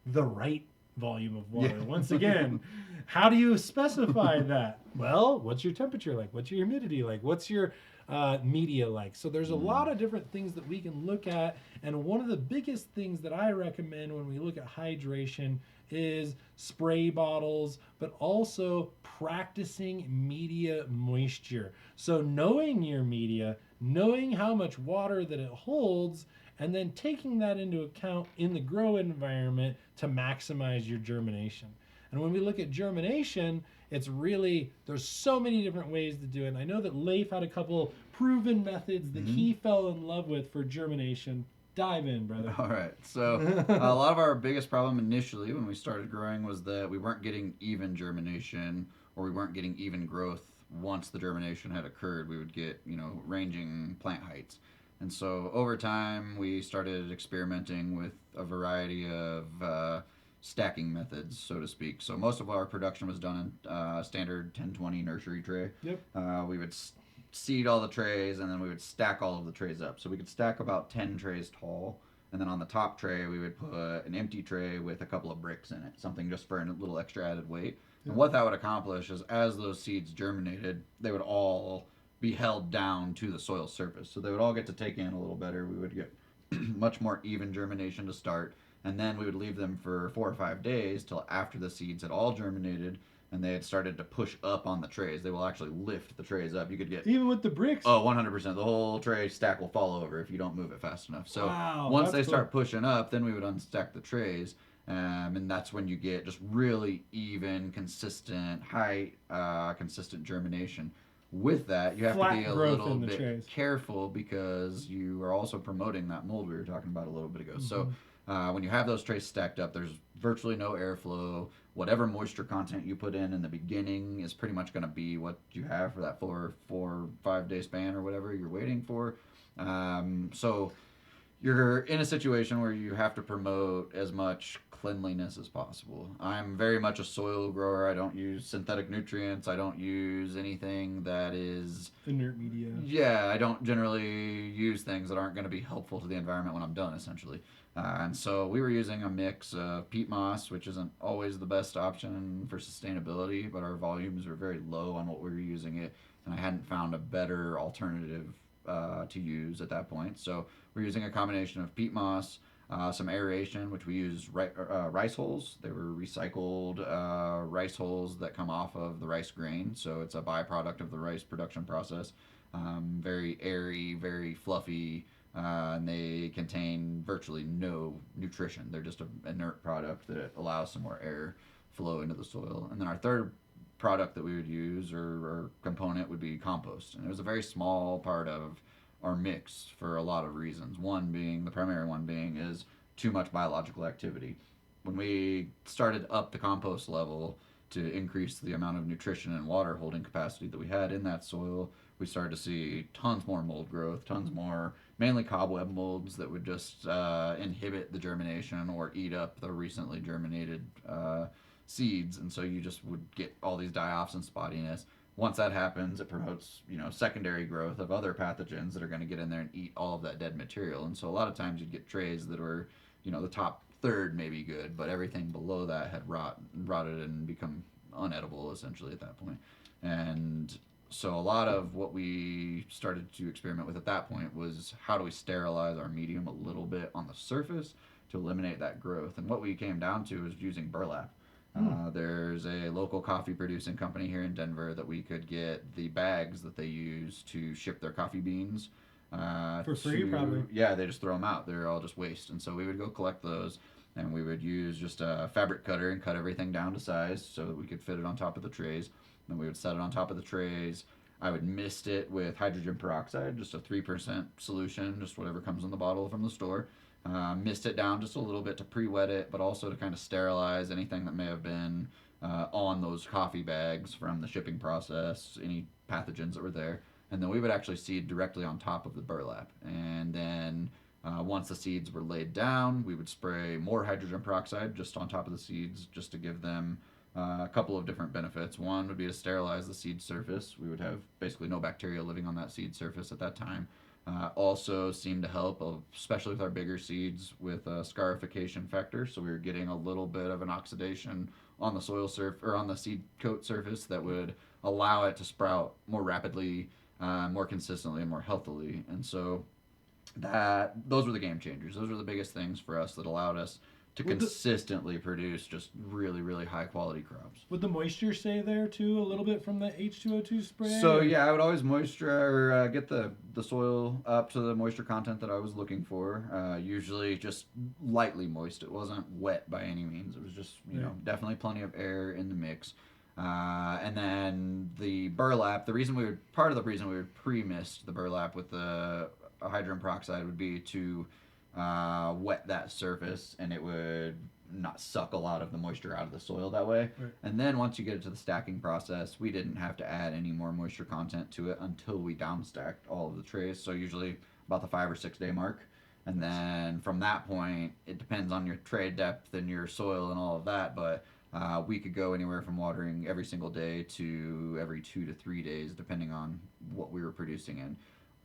S1: the right volume of water.
S2: Yeah.
S1: Once again, how do you specify that? Well, what's your temperature like? What's your humidity like? What's your media like? So there's a lot of different things that we can look at, and one of the biggest things that I recommend when we look at hydration is spray bottles, but also practicing media moisture. So knowing your media, knowing how much water that it holds, and then taking that into account in the grow environment to maximize your germination. And when we look at germination, it's really, there's so many different ways to do it. And I know that Leif had a couple proven methods that he fell in love with for germination. Dive in, brother.
S2: All right. So a lot of our biggest problem initially when we started growing was that we weren't getting even germination, or we weren't getting even growth once the germination had occurred. We would get, ranging plant heights. And so over time, we started experimenting with a variety of stacking methods, so to speak. So most of our production was done in standard 1020 nursery tray.
S1: Yep.
S2: We would seed all the trays, and then we would stack all of the trays up. So we could stack about 10 trays tall, and then on the top tray, we would put an empty tray with a couple of bricks in it, something just for a little extra added weight. And what that would accomplish is as those seeds germinated, they would all be held down to the soil surface. So they would all get to take in a little better. We would get much more even germination to start, and then we would leave them for 4 or 5 days till after the seeds had all germinated and they had started to push up on the trays. They will actually lift the trays up. You could get...
S1: Even with the bricks?
S2: Oh, 100%. The whole tray stack will fall over if you don't move it fast enough. So once they start pushing up, then we would unstack the trays. And that's when you get just really even, consistent, high, consistent germination. With that, you have to be a little bit careful because you are also promoting that mold we were talking about a little bit ago. So when you have those trays stacked up, there's virtually no airflow. Whatever moisture content you put in the beginning is pretty much going to be what you have for that 4 or 5 day span or whatever you're waiting for. So you're in a situation where you have to promote as much cleanliness as possible. I'm very much a soil grower. I don't use synthetic nutrients. I don't use anything that is
S1: inert media.
S2: Yeah, I don't generally use things that aren't going to be helpful to the environment when I'm done, essentially. And so we were using a mix of peat moss, which isn't always the best option for sustainability, but our volumes were very low on what we were using it, and I hadn't found a better alternative to use at that point. So we're using a combination of peat moss, some aeration, which we use rice hulls. They were recycled rice hulls that come off of the rice grain, so it's a byproduct of the rice production process. Very airy, very fluffy, and they contain virtually no nutrition. They're just an inert product that allows some more air flow into the soil. And then our third product that we would use or component would be compost. And it was a very small part of our mix for a lot of reasons. The primary one being is too much biological activity. When we started up the compost level to increase the amount of nutrition and water holding capacity that we had in that soil, we started to see tons more mold growth, tons more, mainly cobweb molds that would just inhibit the germination or eat up the recently germinated seeds. And so you just would get all these die-offs and spottiness. Once that happens, it promotes, secondary growth of other pathogens that are going to get in there and eat all of that dead material. And so a lot of times you'd get trays that were, the top third may be good, but everything below that had rotted and become unedible essentially at that point. And so a lot of what we started to experiment with at that point was how do we sterilize our medium a little bit on the surface to eliminate that growth. And what we came down to is using burlap. There's a local coffee producing company here in Denver that we could get the bags that they use to ship their coffee beans.
S1: For free, probably.
S2: Yeah, they just throw them out. They're all just waste. And so we would go collect those, and we would use just a fabric cutter and cut everything down to size so that we could fit it on top of the trays. Then we would set it on top of the trays. I would mist it with hydrogen peroxide, just a 3% solution, just whatever comes in the bottle from the store. Mist it down just a little bit to pre-wet it, but also to kind of sterilize anything that may have been on those coffee bags from the shipping process, any pathogens that were there. And then we would actually seed directly on top of the burlap. And then once the seeds were laid down, we would spray more hydrogen peroxide just on top of the seeds just to give them a couple of different benefits. One would be to sterilize the seed surface. We would have basically no bacteria living on that seed surface at that time. Also seemed to help, especially with our bigger seeds, with scarification factor. So we were getting a little bit of an oxidation on the soil or on the seed coat surface that would allow it to sprout more rapidly, more consistently, and more healthily. And so those were the game changers. Those were the biggest things for us that allowed us to consistently produce just really, really high quality crops.
S1: Would the moisture stay there too a little bit from the H2O2 spray?
S2: So yeah, I would always moisture or get the soil up to the moisture content that I was looking for. Usually just lightly moist. It wasn't wet by any means. It was just definitely plenty of air in the mix. And then the burlap. Part of the reason we would pre-mist the burlap with the hydrogen peroxide would be to wet that surface, and it would not suck a lot of the moisture out of the soil that way.
S1: Right.
S2: And then once you get it to the stacking process, we didn't have to add any more moisture content to it until we downstacked all of the trays. So usually about the 5 or 6 day mark. And then from that point, it depends on your tray depth and your soil and all of that, but we could go anywhere from watering every single day to every 2 to 3 days, depending on what we were producing in.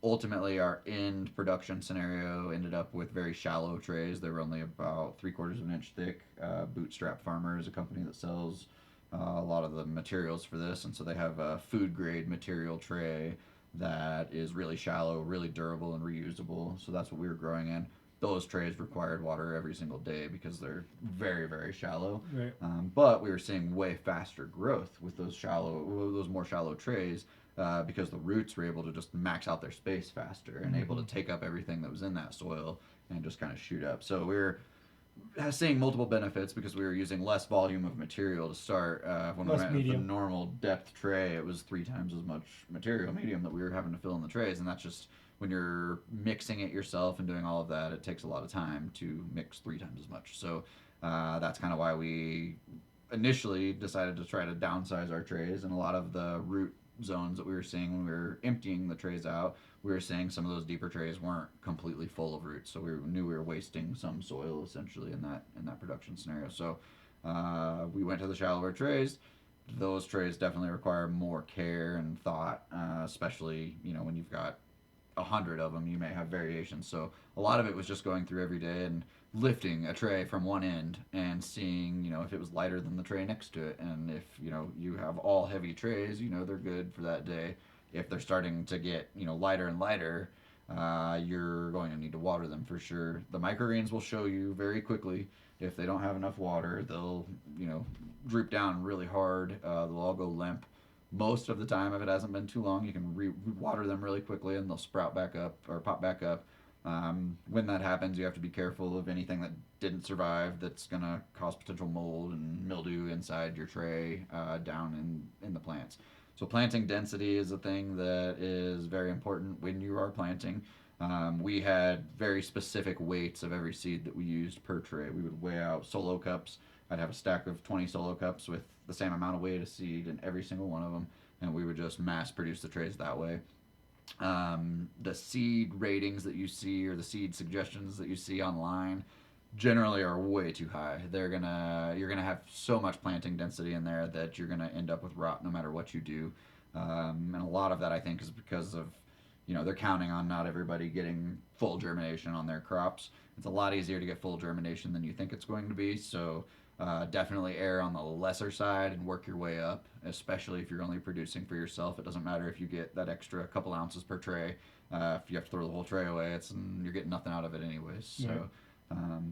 S2: Ultimately, our end production scenario ended up with very shallow trays. They were only about 3/4 of an inch thick. Bootstrap Farmer is a company that sells a lot of the materials for this, and so they have a food grade material tray that is really shallow, really durable, and reusable. So that's what we were growing in. Those trays required water every single day because they're very, very shallow.
S1: Right.
S2: But we were seeing way faster growth with those more shallow trays. Because the roots were able to just max out their space faster and able to take up everything that was in that soil and just kind of shoot up. So we were seeing multiple benefits because we were using less volume of material to start. When we went with the normal depth tray, it was 3 times as much medium that we were having to fill in the trays. And that's just when you're mixing it yourself and doing all of that, it takes a lot of time to mix 3 times as much. So that's kind of why we initially decided to try to downsize our trays, and a lot of the root zones that we were seeing when we were emptying the trays out, we were seeing some of those deeper trays weren't completely full of roots, so we knew we were wasting some soil essentially in that production scenario. So we went to the shallower trays. Those trays definitely require more care and thought, especially when you've got 100 of them, you may have variations. So a lot of it was just going through every day and lifting a tray from one end and seeing, if it was lighter than the tray next to it. And if, you have all heavy trays, they're good for that day. If they're starting to get, lighter and lighter, you're going to need to water them for sure. The microgreens will show you very quickly if they don't have enough water. They'll, droop down really hard. They'll all go limp. Most of the time, if it hasn't been too long, you can water them really quickly and they'll sprout back up or pop back up. When that happens, you have to be careful of anything that didn't survive that's going to cause potential mold and mildew inside your tray down in the plants. So planting density is a thing that is very important when you are planting. We had very specific weights of every seed that we used per tray. We would weigh out solo cups. I'd have a stack of 20 solo cups with the same amount of weight of seed in every single one of them, and we would just mass produce the trays that way. The seed ratings that you see or the seed suggestions that you see online generally are way too high. You're gonna have so much planting density in there that you're gonna end up with rot no matter what you do. And a lot of that I think is because of, they're counting on not everybody getting full germination on their crops. It's a lot easier to get full germination than you think it's going to be. So definitely err on the lesser side and work your way up, especially if you're only producing for yourself. It doesn't matter if you get that extra couple ounces per tray. If you have to throw the whole tray away, you're getting nothing out of it anyways. So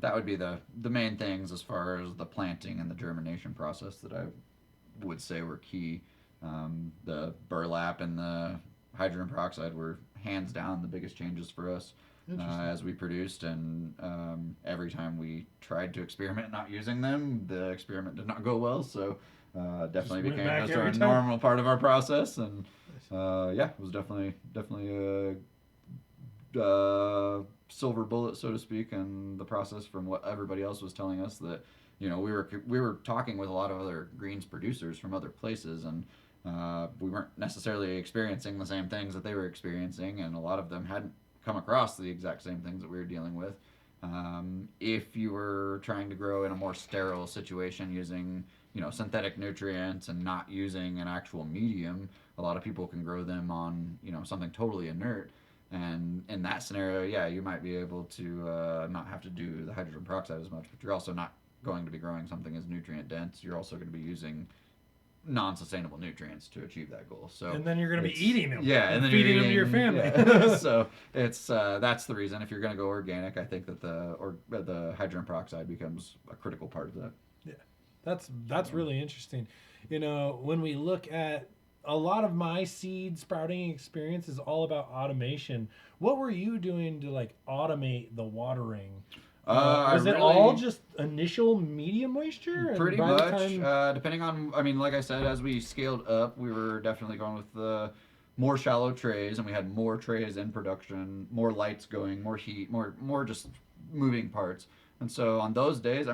S2: that would be the main things as far as the planting and the germination process that I would say were key. The burlap and the hydrogen peroxide were hands down the biggest changes for us as we produced, and every time we tried to experiment not using them, the experiment did not go well, so definitely became just a normal part of our process, and it was definitely a silver bullet, so to speak, in the process from what everybody else was telling us. That we were talking with a lot of other greens producers from other places, and we weren't necessarily experiencing the same things that they were experiencing, and a lot of them hadn't come across the exact same things that we were dealing with. If you were trying to grow in a more sterile situation using synthetic nutrients and not using an actual medium, a lot of people can grow them on something totally inert. And in that scenario, yeah, you might be able to not have to do the hydrogen peroxide as much, but you're also not going to be growing something as nutrient dense. You're also going to be using non-sustainable nutrients to achieve that goal. So
S1: and then you're going to be eating them,
S2: and then
S1: feeding them to your family.
S2: Yeah. So it's that's the reason. If you're going to go organic, I think that the hydrogen peroxide becomes a critical part of that.
S1: Yeah, that's really interesting. When we look at a lot of my seed sprouting experience is all about automation. What were you doing to automate the watering? Was it all just initial medium moisture?
S2: Pretty much. Depending on, like I said, as we scaled up, we were definitely going with the more shallow trays, and we had more trays in production, more lights going, more heat, more just moving parts. And so on those days,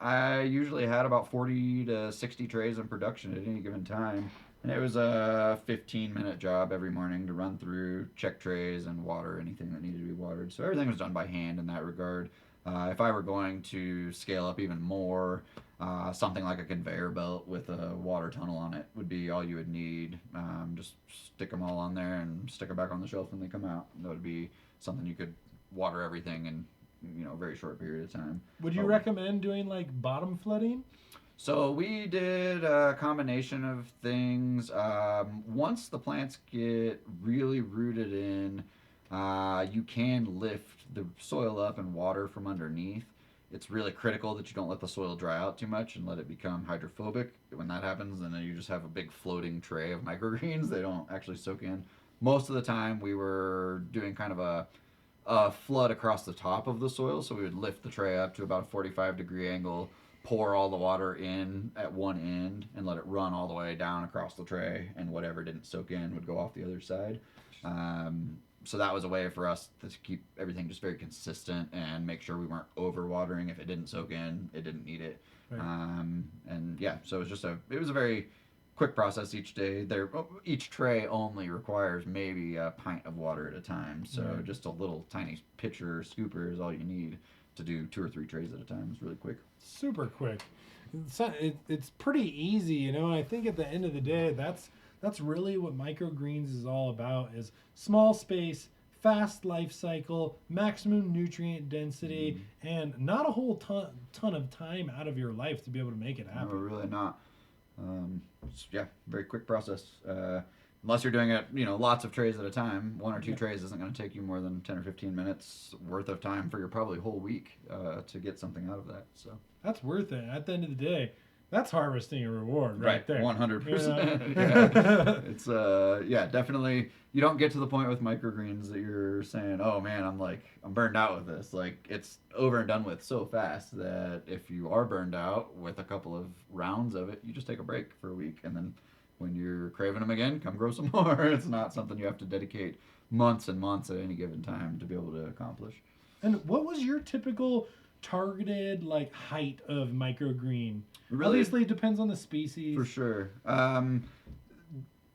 S2: I usually had about 40 to 60 trays in production at any given time. And it was a 15-minute job every morning to run through, check trays, and water anything that needed to be watered. So everything was done by hand in that regard. If I were going to scale up even more, something like a conveyor belt with a water tunnel on it would be all you would need. Just stick them all on there and stick them back on the shelf when they come out. That would be something you could water everything in a very short period of time.
S1: Would you recommend doing bottom flooding?
S2: So we did a combination of things. Once the plants get really rooted in, you can lift the soil up and water from underneath. It's really critical that you don't let the soil dry out too much and let it become hydrophobic. When that happens, then you just have a big floating tray of microgreens. They don't actually soak in. Most of the time, we were doing kind of a flood across the top of the soil, so we would lift the tray up to about a 45-degree angle, pour all the water in at one end, and let it run all the way down across the tray, and whatever didn't soak in would go off the other side. So that was a way for us to keep everything just very consistent and make sure we weren't over watering. If it didn't soak in, it didn't need it. Right. So it was a very quick process each day. Each tray only requires maybe a pint of water at a time, so just a little tiny pitcher or scooper is all you need to do 2 or 3 trays at a time. It's really quick.
S1: Super quick. It's pretty easy, I think at the end of the day, that's really what microgreens is all about: is small space, fast life cycle, maximum nutrient density, and not a whole ton of time out of your life to be able to make it happen.
S2: No, really not. Very quick process. Unless you're doing it, lots of trays at a time. 1 or 2 trays isn't going to take you more than 10 or 15 minutes worth of time for your probably whole week to get something out of that. So
S1: that's worth it. At the end of the day, that's harvesting a reward right there.
S2: 100%. Yeah. It's definitely. You don't get to the point with microgreens that you're saying, "Oh man, I'm burned out with this." It's over and done with so fast that if you are burned out with a couple of rounds of it, you just take a break for a week, and then when you're craving them again, come grow some more. It's not something you have to dedicate months and months at any given time to be able to accomplish.
S1: And what was your typical targeted height of microgreen?
S2: Really?
S1: Obviously, it depends on the species.
S2: For sure.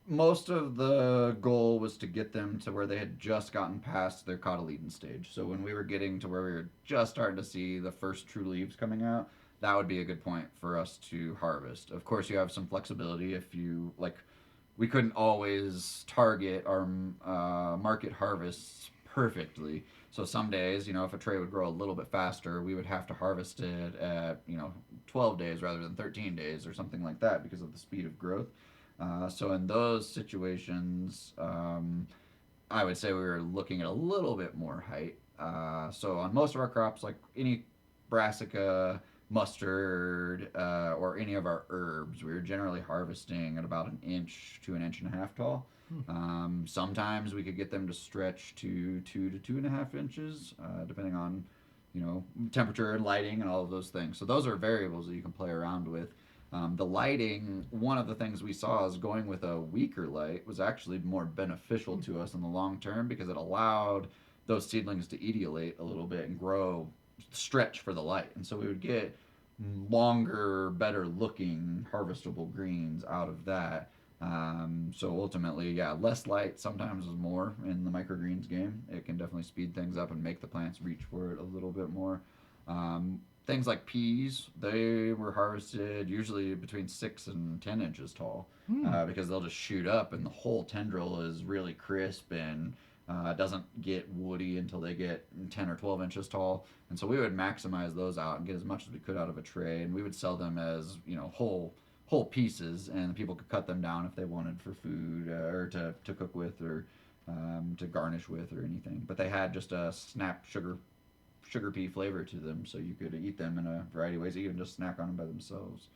S2: Most of the goal was to get them to where they had just gotten past their cotyledon stage. So when we were getting to where we were just starting to see the first true leaves coming out, that would be a good point for us to harvest. Of course, you have some flexibility if you we couldn't always target our market harvests perfectly. So some days, if a tray would grow a little bit faster, we would have to harvest it at 12 days rather than 13 days or something like that because of the speed of growth. So in those situations, I would say we were looking at a little bit more height. So on most of our crops, like any brassica, mustard, or any of our herbs, we were generally harvesting at about an inch to an inch and a half tall. Sometimes we could get them to stretch to 2 to 2.5 inches, depending on temperature and lighting and all of those things. So those are variables that you can play around with. The lighting, one of the things we saw is going with a weaker light was actually more beneficial to us in the long term because it allowed those seedlings to etiolate a little bit and grow, stretch for the light. And so we would get longer, better looking harvestable greens out of that. So ultimately, yeah, less light sometimes is more in the microgreens game. It can definitely speed things up and make the plants reach for it a little bit more. Things like peas, they were harvested usually between 6 and 10 inches tall because they'll just shoot up and the whole tendril is really crisp and doesn't get woody until they get 10 or 12 inches tall. And so we would maximize those out and get as much as we could out of a tray, and we would sell them as whole pieces, and people could cut them down if they wanted for food or to cook with or to garnish with or anything. But they had just a snap sugar pea flavor to them, so you could eat them in a variety of ways, even just snack on them by themselves.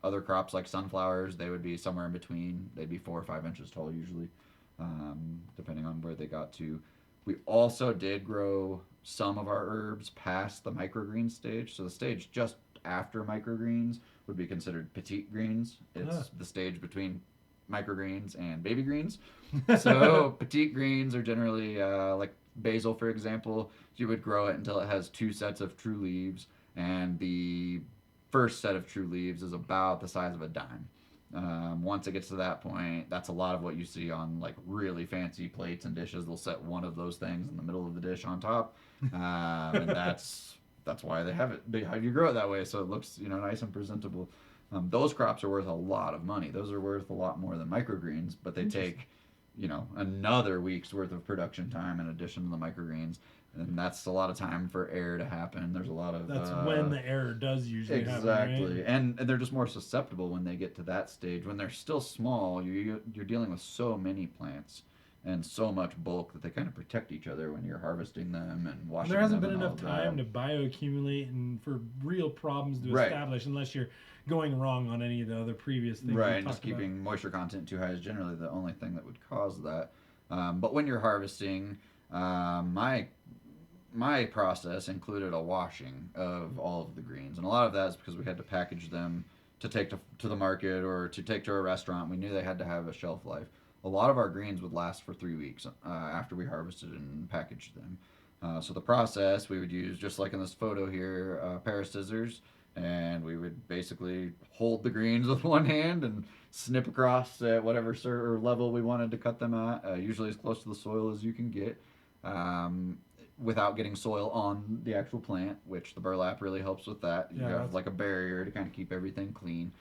S2: Other crops like sunflowers, they would be somewhere in between. They'd be 4 or 5 inches tall usually, depending on where they got to. We also did grow some of our herbs past the microgreen stage. So the stage just after microgreens would be considered petite greens. It's the stage between microgreens and baby greens. So petite greens are generally like basil, for example. You would grow it until it has 2 sets of true leaves, and the first set of true leaves is about the size of a dime. Once it gets to that point, that's a lot of what you see on like really fancy plates and dishes. They'll set one of those things in the middle of the dish on top, and that's why they have it. They have you grow it that way, so it looks nice and presentable. Those crops are worth a lot of money. Those are worth a lot more than microgreens, but they take another week's worth of production time in addition to the microgreens. And that's a lot of time for air to happen. There's a lot of
S1: that's when the error does usually happen.
S2: Exactly,
S1: Right?
S2: and they're just more susceptible when they get to that stage. When they're still small, you're dealing with so many plants and so much bulk that they kind of protect each other when you're harvesting them and washing them.
S1: There hasn't been
S2: and
S1: enough
S2: all
S1: time
S2: that.
S1: to bioaccumulate and for real problems to
S2: Right.
S1: establish unless you're going wrong on any of the other previous things.
S2: Right,
S1: we
S2: and just
S1: talked about.
S2: keeping moisture content too high is generally the only thing that would cause that. But when you're harvesting, my process included a washing of all of the greens, and a lot of that is because we had to package them to take to the market or to take to a restaurant. We knew they had to have a shelf life. A lot of our greens would last for 3 weeks after we harvested and packaged them. So the process we would use, just like in this photo here, a pair of scissors, and we would basically hold the greens with one hand and snip across at whatever level we wanted to cut them at, usually as close to the soil as you can get. Without getting soil on the actual plant, which the burlap really helps with that. You have like a barrier to kind of keep everything clean.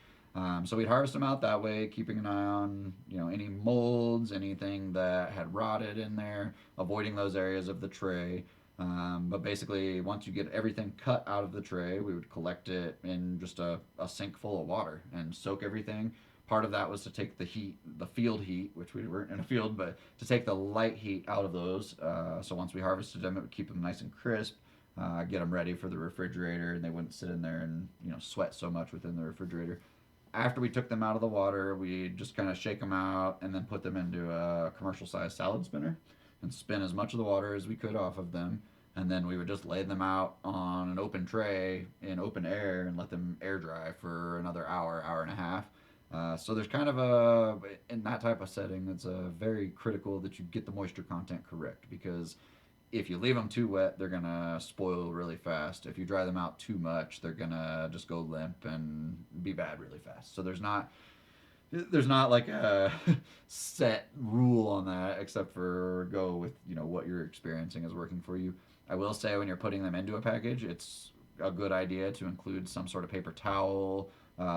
S2: So we'd harvest them out that way, keeping an eye on any molds, anything that had rotted in there, avoiding those areas of the tray. But basically, once you get everything cut out of the tray, we would collect it in just a sink full of water and soak everything. Part of that was to take the heat, the field heat, which we weren't in a field, but to take the light heat out of those. So once we harvested them, it would keep them nice and crisp, get them ready for the refrigerator, and they wouldn't sit in there and sweat so much within the refrigerator. After we took them out of the water, we just kind of shake them out and then put them into a commercial-sized salad spinner and spin as much of the water as we could off of them. And then we would just lay them out on an open tray in open air and let them air dry for another hour, hour and a half. So there's kind of in that type of setting, it's very critical that you get the moisture content correct, because if you leave them too wet, they're going to spoil really fast. If you dry them out too much, they're going to just go limp and be bad really fast. So there's not like a set rule on that, except for go with what you're experiencing is working for you. I will say when you're putting them into a package, it's a good idea to include some sort of paper towel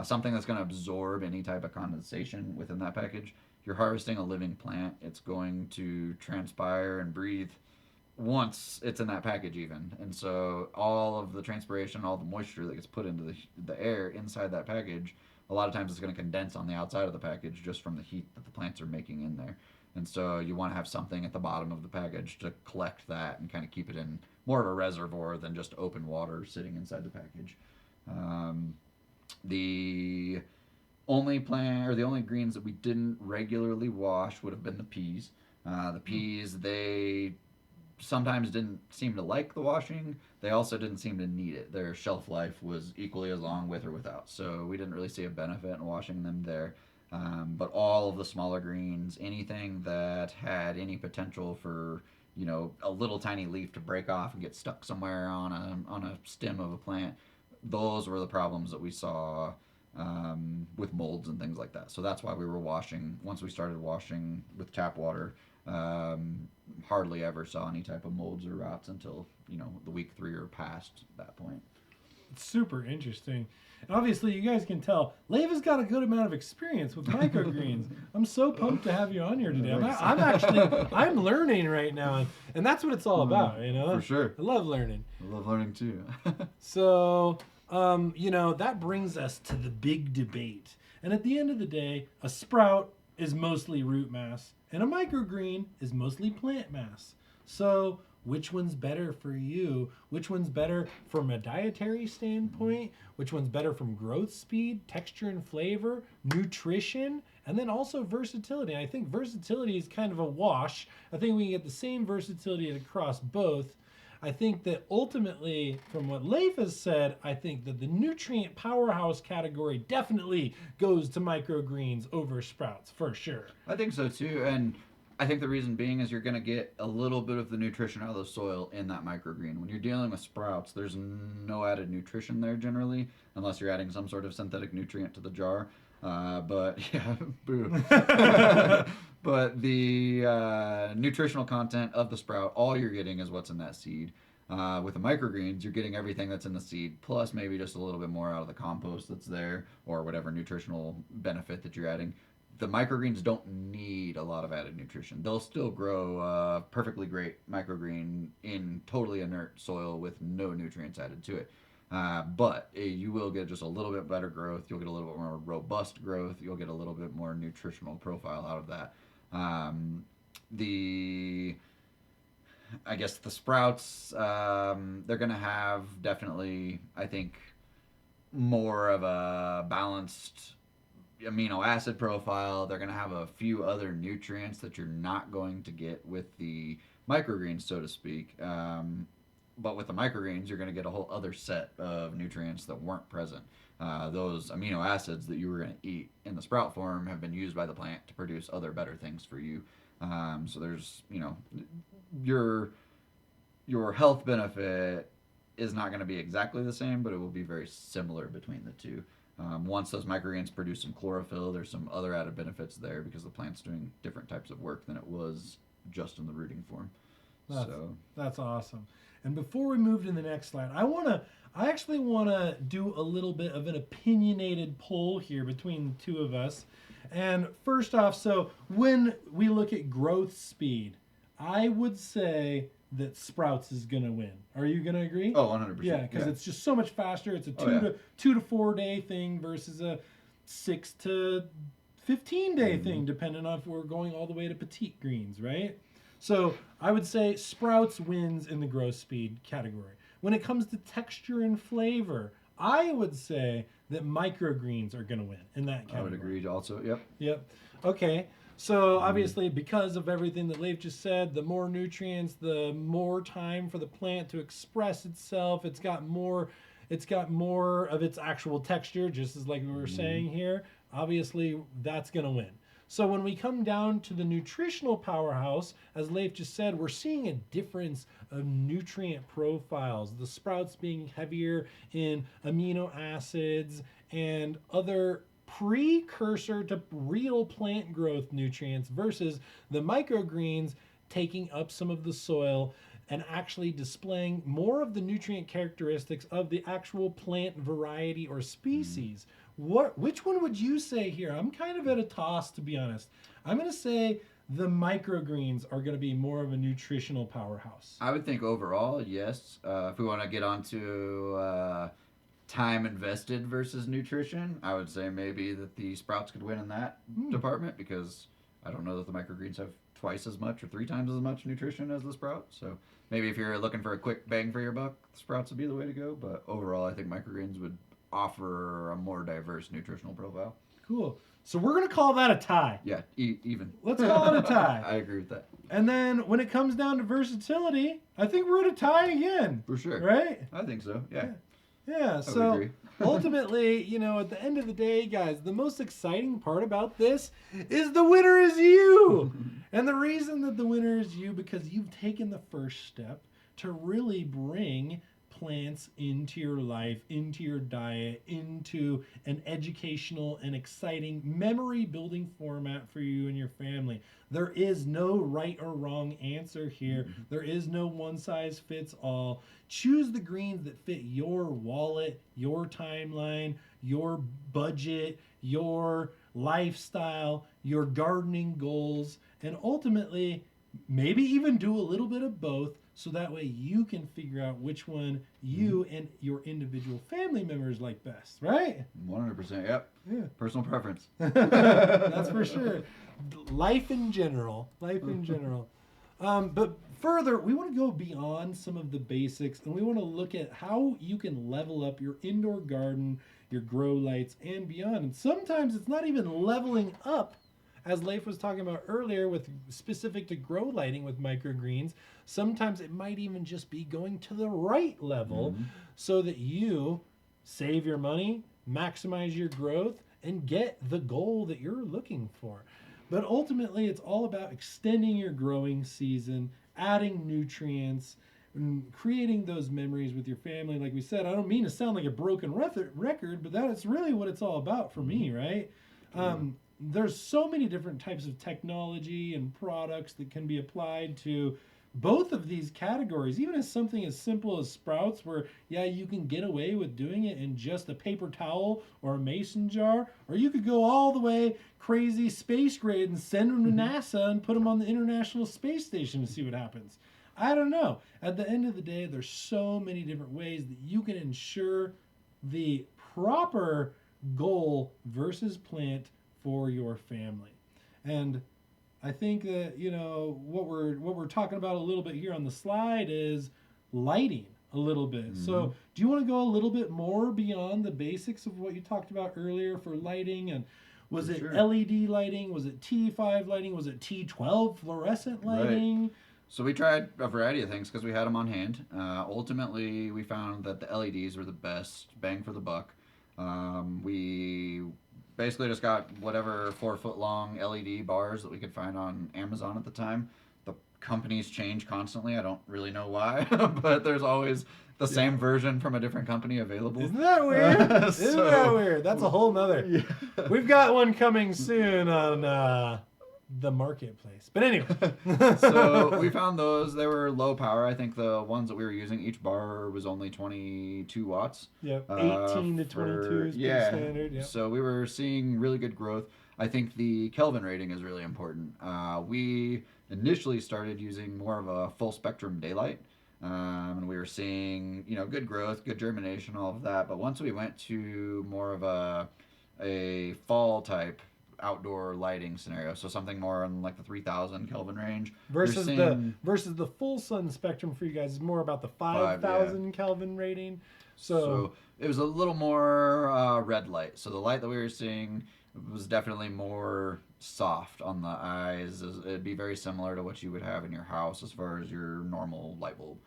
S2: something that's going to absorb any type of condensation within that package. You're harvesting a living plant. It's going to transpire and breathe once it's in that package even, and so all of the transpiration, all the moisture that gets put into the air inside that package, a lot of times it's going to condense on the outside of the package just from the heat that the plants are making in there. And so you want to have something at the bottom of the package to collect that and kind of keep it in more of a reservoir than just open water sitting inside the package. The only plant or the only greens that we didn't regularly wash would have been the peas. The peas, they sometimes didn't seem to like the washing. They also didn't seem to need it. Their shelf life was equally as long with or without. So we didn't really see a benefit in washing them there. But all of the smaller greens, anything that had any potential for, you know, a little tiny leaf to break off and get stuck somewhere on a stem of a plant, those were the problems that we saw with molds and things like that. So that's why we were washing. Once we started washing with tap water, hardly ever saw any type of molds or rots until, you know, the week 3 or past that point.
S1: It's super interesting. And obviously, you guys can tell Leif has got a good amount of experience with microgreens. I'm so pumped to have you on here today. I'm learning right now, and that's what it's all about, you know.
S2: For sure.
S1: I love learning.
S2: I love learning too.
S1: So, you know, that brings us to the big debate. And at the end of the day, a sprout is mostly root mass, and a microgreen is mostly plant mass. So, which one's better for you? Which one's better from a dietary standpoint? Which one's better from growth speed, texture and flavor, nutrition, and then also versatility? And I think versatility is kind of a wash. I think we can get the same versatility across both. I think that ultimately, from what Leif has said, I think that the nutrient powerhouse category definitely goes to microgreens over sprouts, for sure.
S2: I think so too, and I think the reason being is you're going to get a little bit of the nutrition out of the soil in that microgreen. When you're dealing with sprouts, there's no added nutrition there generally, unless you're adding some sort of synthetic nutrient to the jar. But yeah, boo. But the nutritional content of the sprout, all you're getting is what's in that seed. With the microgreens, you're getting everything that's in the seed, plus maybe just a little bit more out of the compost that's there, or whatever nutritional benefit that you're adding. The microgreens don't need a lot of added nutrition. They'll still grow a perfectly great microgreen in totally inert soil with no nutrients added to it. But you will get just a little bit better growth. You'll get a little bit more robust growth. You'll get a little bit more nutritional profile out of that. I guess the sprouts, they're going to have definitely, I think, more of a balanced amino acid profile. They're going to have a few other nutrients that you're not going to get with the microgreens, so to speak. But with the microgreens, you're going to get a whole other set of nutrients that weren't present. Those amino acids that you were going to eat in the sprout form have been used by the plant to produce other better things for you. So there's, you know, your health benefit is not going to be exactly the same, but it will be very similar between the two. Once those microgreens produce some chlorophyll, there's some other added benefits there because the plant's doing different types of work than it was just in the rooting form.
S1: That's awesome. And before we move to the next slide, I actually want to do a little bit of an opinionated poll here between the two of us. And first off, so when we look at growth speed, I would say that sprouts is going to win. Are you going to agree?
S2: Oh, 100%.
S1: Yeah, because it's just so much faster. It's a 2 to 4 day thing versus a 6 to 15 day thing, depending on if we're going all the way to petite greens, right? So I would say sprouts wins in the growth speed category. When it comes to texture and flavor, I would say that microgreens are going to win in that category.
S2: I would agree also,
S1: Yep. Okay. So obviously, because of everything that Leif just said, the more nutrients, the more time for the plant to express itself. It's got more of its actual texture, just as like we were saying here. Obviously, that's going to win. So when we come down to the nutritional powerhouse, as Leif just said, we're seeing a difference of nutrient profiles. The sprouts being heavier in amino acids and other precursor to real plant growth nutrients versus the microgreens taking up some of the soil and actually displaying more of the nutrient characteristics of the actual plant variety or species. Which one would you say here? I'm kind of at a toss, to be honest. I'm going to say the microgreens are going to be more of a nutritional powerhouse.
S2: I would think overall, yes. If we want to get onto time invested versus nutrition, I would say maybe that the Sprouts could win in that department because I don't know that the microgreens have twice as much or three times as much nutrition as the Sprouts. So maybe if you're looking for a quick bang for your buck, the Sprouts would be the way to go. But overall, I think microgreens would offer a more diverse nutritional profile.
S1: Cool. So we're going to call that a tie.
S2: Yeah, even.
S1: Let's call it a tie.
S2: I agree with that.
S1: And then when it comes down to versatility, I think we're at a tie again.
S2: For sure.
S1: Right?
S2: I think so, yeah.
S1: Yeah, so ultimately, at the end of the day, guys, the most exciting part about this is the winner is you. And the reason that the winner is you, because you've taken the first step to really bring plants into your life, into your diet, into an educational and exciting memory building format for you and your family. There is no right or wrong answer here. There is no one size fits all. Choose the greens that fit your wallet, your timeline, your budget, your lifestyle, your gardening goals, and ultimately maybe even do a little bit of both so that way you can figure out which one you and your individual family members like best, right?
S2: 100%, yep.
S1: Yeah.
S2: Personal preference.
S1: That's for sure. Life in general. But further, we want to go beyond some of the basics and we want to look at how you can level up your indoor garden, your grow lights, and beyond. And sometimes it's not even leveling up, as Leif was talking about earlier, with specific to grow lighting with microgreens. Sometimes it might even just be going to the right level so that you save your money, maximize your growth, and get the goal that you're looking for. But ultimately, it's all about extending your growing season, adding nutrients, and creating those memories with your family. Like we said, I don't mean to sound like a broken record, but that's really what it's all about for me, right? There's so many different types of technology and products that can be applied to both of these categories, even as something as simple as Sprouts, where you can get away with doing it in just a paper towel or a mason jar, or you could go all the way crazy space grade and send them to NASA and put them on the International Space Station to see what happens. I don't know. At the end of the day, there's so many different ways that you can ensure the proper goal versus plant for your family. And I think that what we're talking about a little bit here on the slide is lighting a little bit. So do you want to go a little bit more beyond the basics of what you talked about earlier for lighting? And was it LED lighting? Was it T5 lighting? Was it T12 fluorescent lighting?
S2: Right. So we tried a variety of things because we had them on hand. Ultimately, we found that the LEDs were the best bang for the buck. We basically just got whatever 4-foot long LED bars that we could find on Amazon at the time. The companies change constantly. I don't really know why, but there's always the same version from a different company available.
S1: Isn't that weird? Isn't that weird? That's a whole nother. Yeah. We've got one coming soon on the marketplace. But anyway.
S2: So we found those. They were low power. I think the ones that we were using, each bar was only 22 watts.
S1: Yep, 18 to 22 is pretty standard. Yep.
S2: So we were seeing really good growth. I think the Kelvin rating is really important. We initially started using more of a full spectrum daylight. And we were seeing, good growth, good germination, all of that. But once we went to more of a fall type outdoor lighting scenario, so something more in like the 3000 Kelvin range
S1: versus the full sun spectrum for you guys is more about the 5000 Kelvin rating. So
S2: it was a little more red light. So the light that we were seeing was definitely more soft on the eyes. It'd be very similar to what you would have in your house as far as your normal light bulb.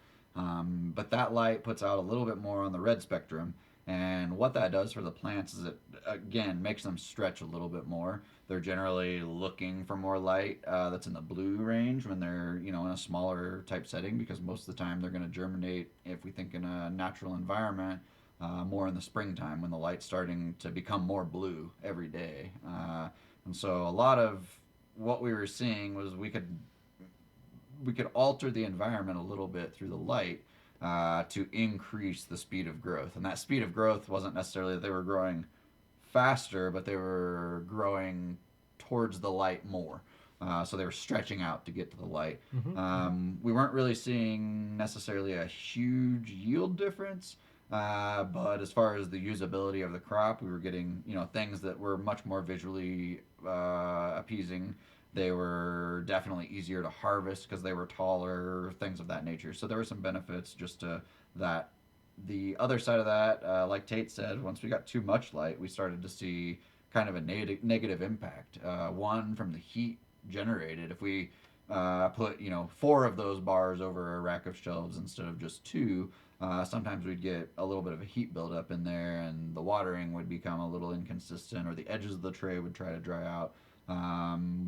S2: But that light puts out a little bit more on the red spectrum. And what that does for the plants is it, again, makes them stretch a little bit more. They're generally looking for more light that's in the blue range when they're, in a smaller type setting, because most of the time they're going to germinate, if we think in a natural environment, more in the springtime when the light's starting to become more blue every day. And so a lot of what we were seeing was we could alter the environment a little bit through the light to increase the speed of growth. And that speed of growth wasn't necessarily that they were growing faster, but they were growing towards the light more. So they were stretching out to get to the light. We weren't really seeing necessarily a huge yield difference, but as far as the usability of the crop, we were getting things that were much more visually appeasing. They were definitely easier to harvest because they were taller, things of that nature. So there were some benefits just to that. The other side of that, like Tate said, once we got too much light, we started to see kind of a negative impact. One, from the heat generated. If we put 4 of those bars over a rack of shelves instead of just 2, sometimes we'd get a little bit of a heat buildup in there, and the watering would become a little inconsistent, or the edges of the tray would try to dry out.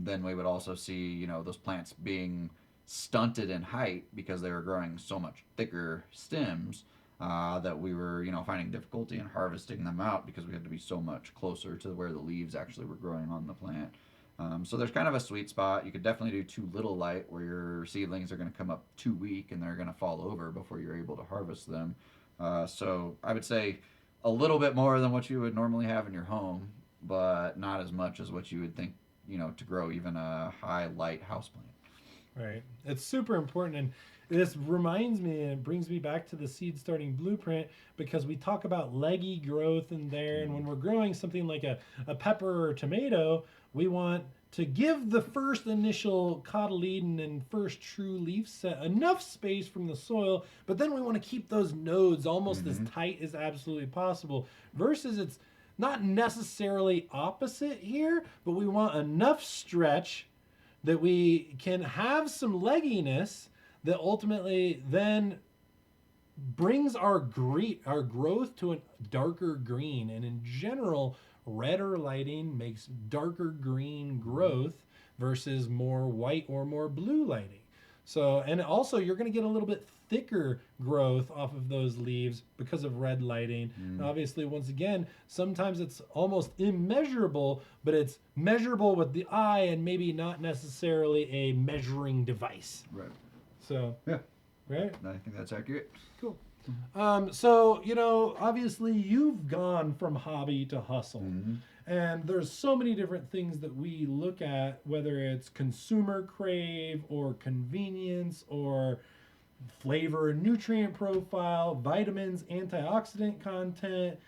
S2: Then we would also see those plants being stunted in height because they were growing so much thicker stems. That we were, finding difficulty in harvesting them out because we had to be so much closer to where the leaves actually were growing on the plant. So there's kind of a sweet spot. You could definitely do too little light where your seedlings are going to come up too weak and they're going to fall over before you're able to harvest them. So I would say a little bit more than what you would normally have in your home, but not as much as what you would think, to grow even a high light houseplant.
S1: Right. It's super important. And this reminds me and brings me back to the seed starting blueprint, because we talk about leggy growth in there. And when we're growing something like a pepper or tomato, we want to give the first initial cotyledon and first true leaf set enough space from the soil, but then we want to keep those nodes almost as tight as absolutely possible. Versus it's not necessarily opposite here, but we want enough stretch that we can have some legginess that ultimately then brings our growth to a darker green. And in general, redder lighting makes darker green growth versus more white or more blue lighting. So, and also you're going to get a little bit thicker growth off of those leaves because of red lighting. And obviously, once again, sometimes it's almost immeasurable, but it's measurable with the eye and maybe not necessarily a measuring device.
S2: Right.
S1: So,
S2: yeah.
S1: Right?
S2: I think that's accurate.
S1: Cool. So, obviously you've gone from hobby to hustle. And there's so many different things that we look at, whether it's consumer crave or convenience or flavor and nutrient profile, vitamins, antioxidant content.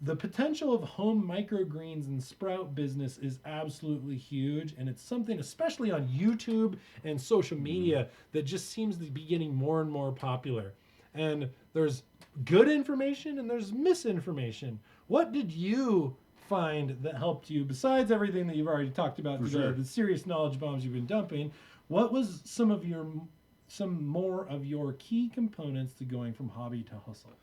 S1: The potential of home microgreens and sprout business is absolutely huge, and it's something, especially on YouTube and social media, that just seems to be getting more and more popular. And there's good information and there's misinformation. What did you find that helped you, besides everything that you've already talked about today, the serious knowledge bombs you've been dumping? What was some more of your key components to going from hobby to hustle?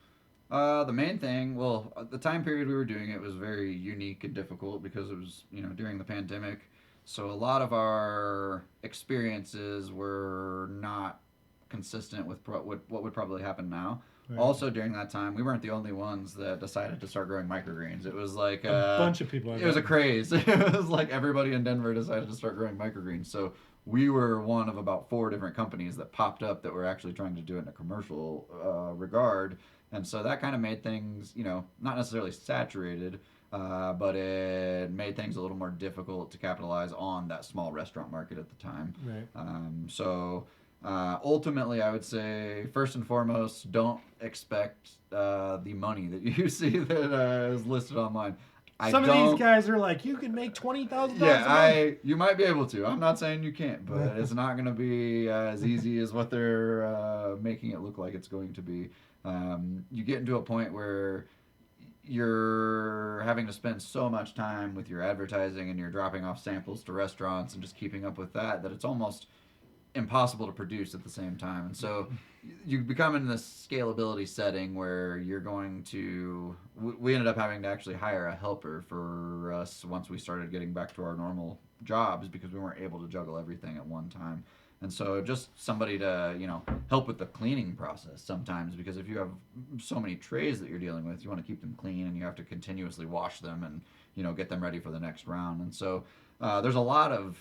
S2: The main thing, well, the time period we were doing it was very unique and difficult because it was, during the pandemic. So a lot of our experiences were not consistent with what would probably happen now. Right. Also, during that time, we weren't the only ones that decided to start growing microgreens. It was like
S1: a bunch of people.
S2: It was a craze. It was like everybody in Denver decided to start growing microgreens. So we were one of about 4 different companies that popped up that were actually trying to do it in a commercial regard. And so that kind of made things, not necessarily saturated, but it made things a little more difficult to capitalize on that small restaurant market at the time.
S1: Right.
S2: Ultimately, I would say, first and foremost, don't expect the money that you see that is listed online.
S1: Some of these guys are like, you can make $20,000. Yeah,
S2: you might be able to. I'm not saying you can't, but it's not going to be as easy as what they're making it look like it's going to be. You get into a point where you're having to spend so much time with your advertising and you're dropping off samples to restaurants and just keeping up with that it's almost impossible to produce at the same time. And so you become in this scalability setting where you're going to, we ended up having to actually hire a helper for us once we started getting back to our normal jobs because we weren't able to juggle everything at one time. And so just somebody to, help with the cleaning process sometimes, because if you have so many trays that you're dealing with, you want to keep them clean and you have to continuously wash them and, get them ready for the next round. And so there's a lot of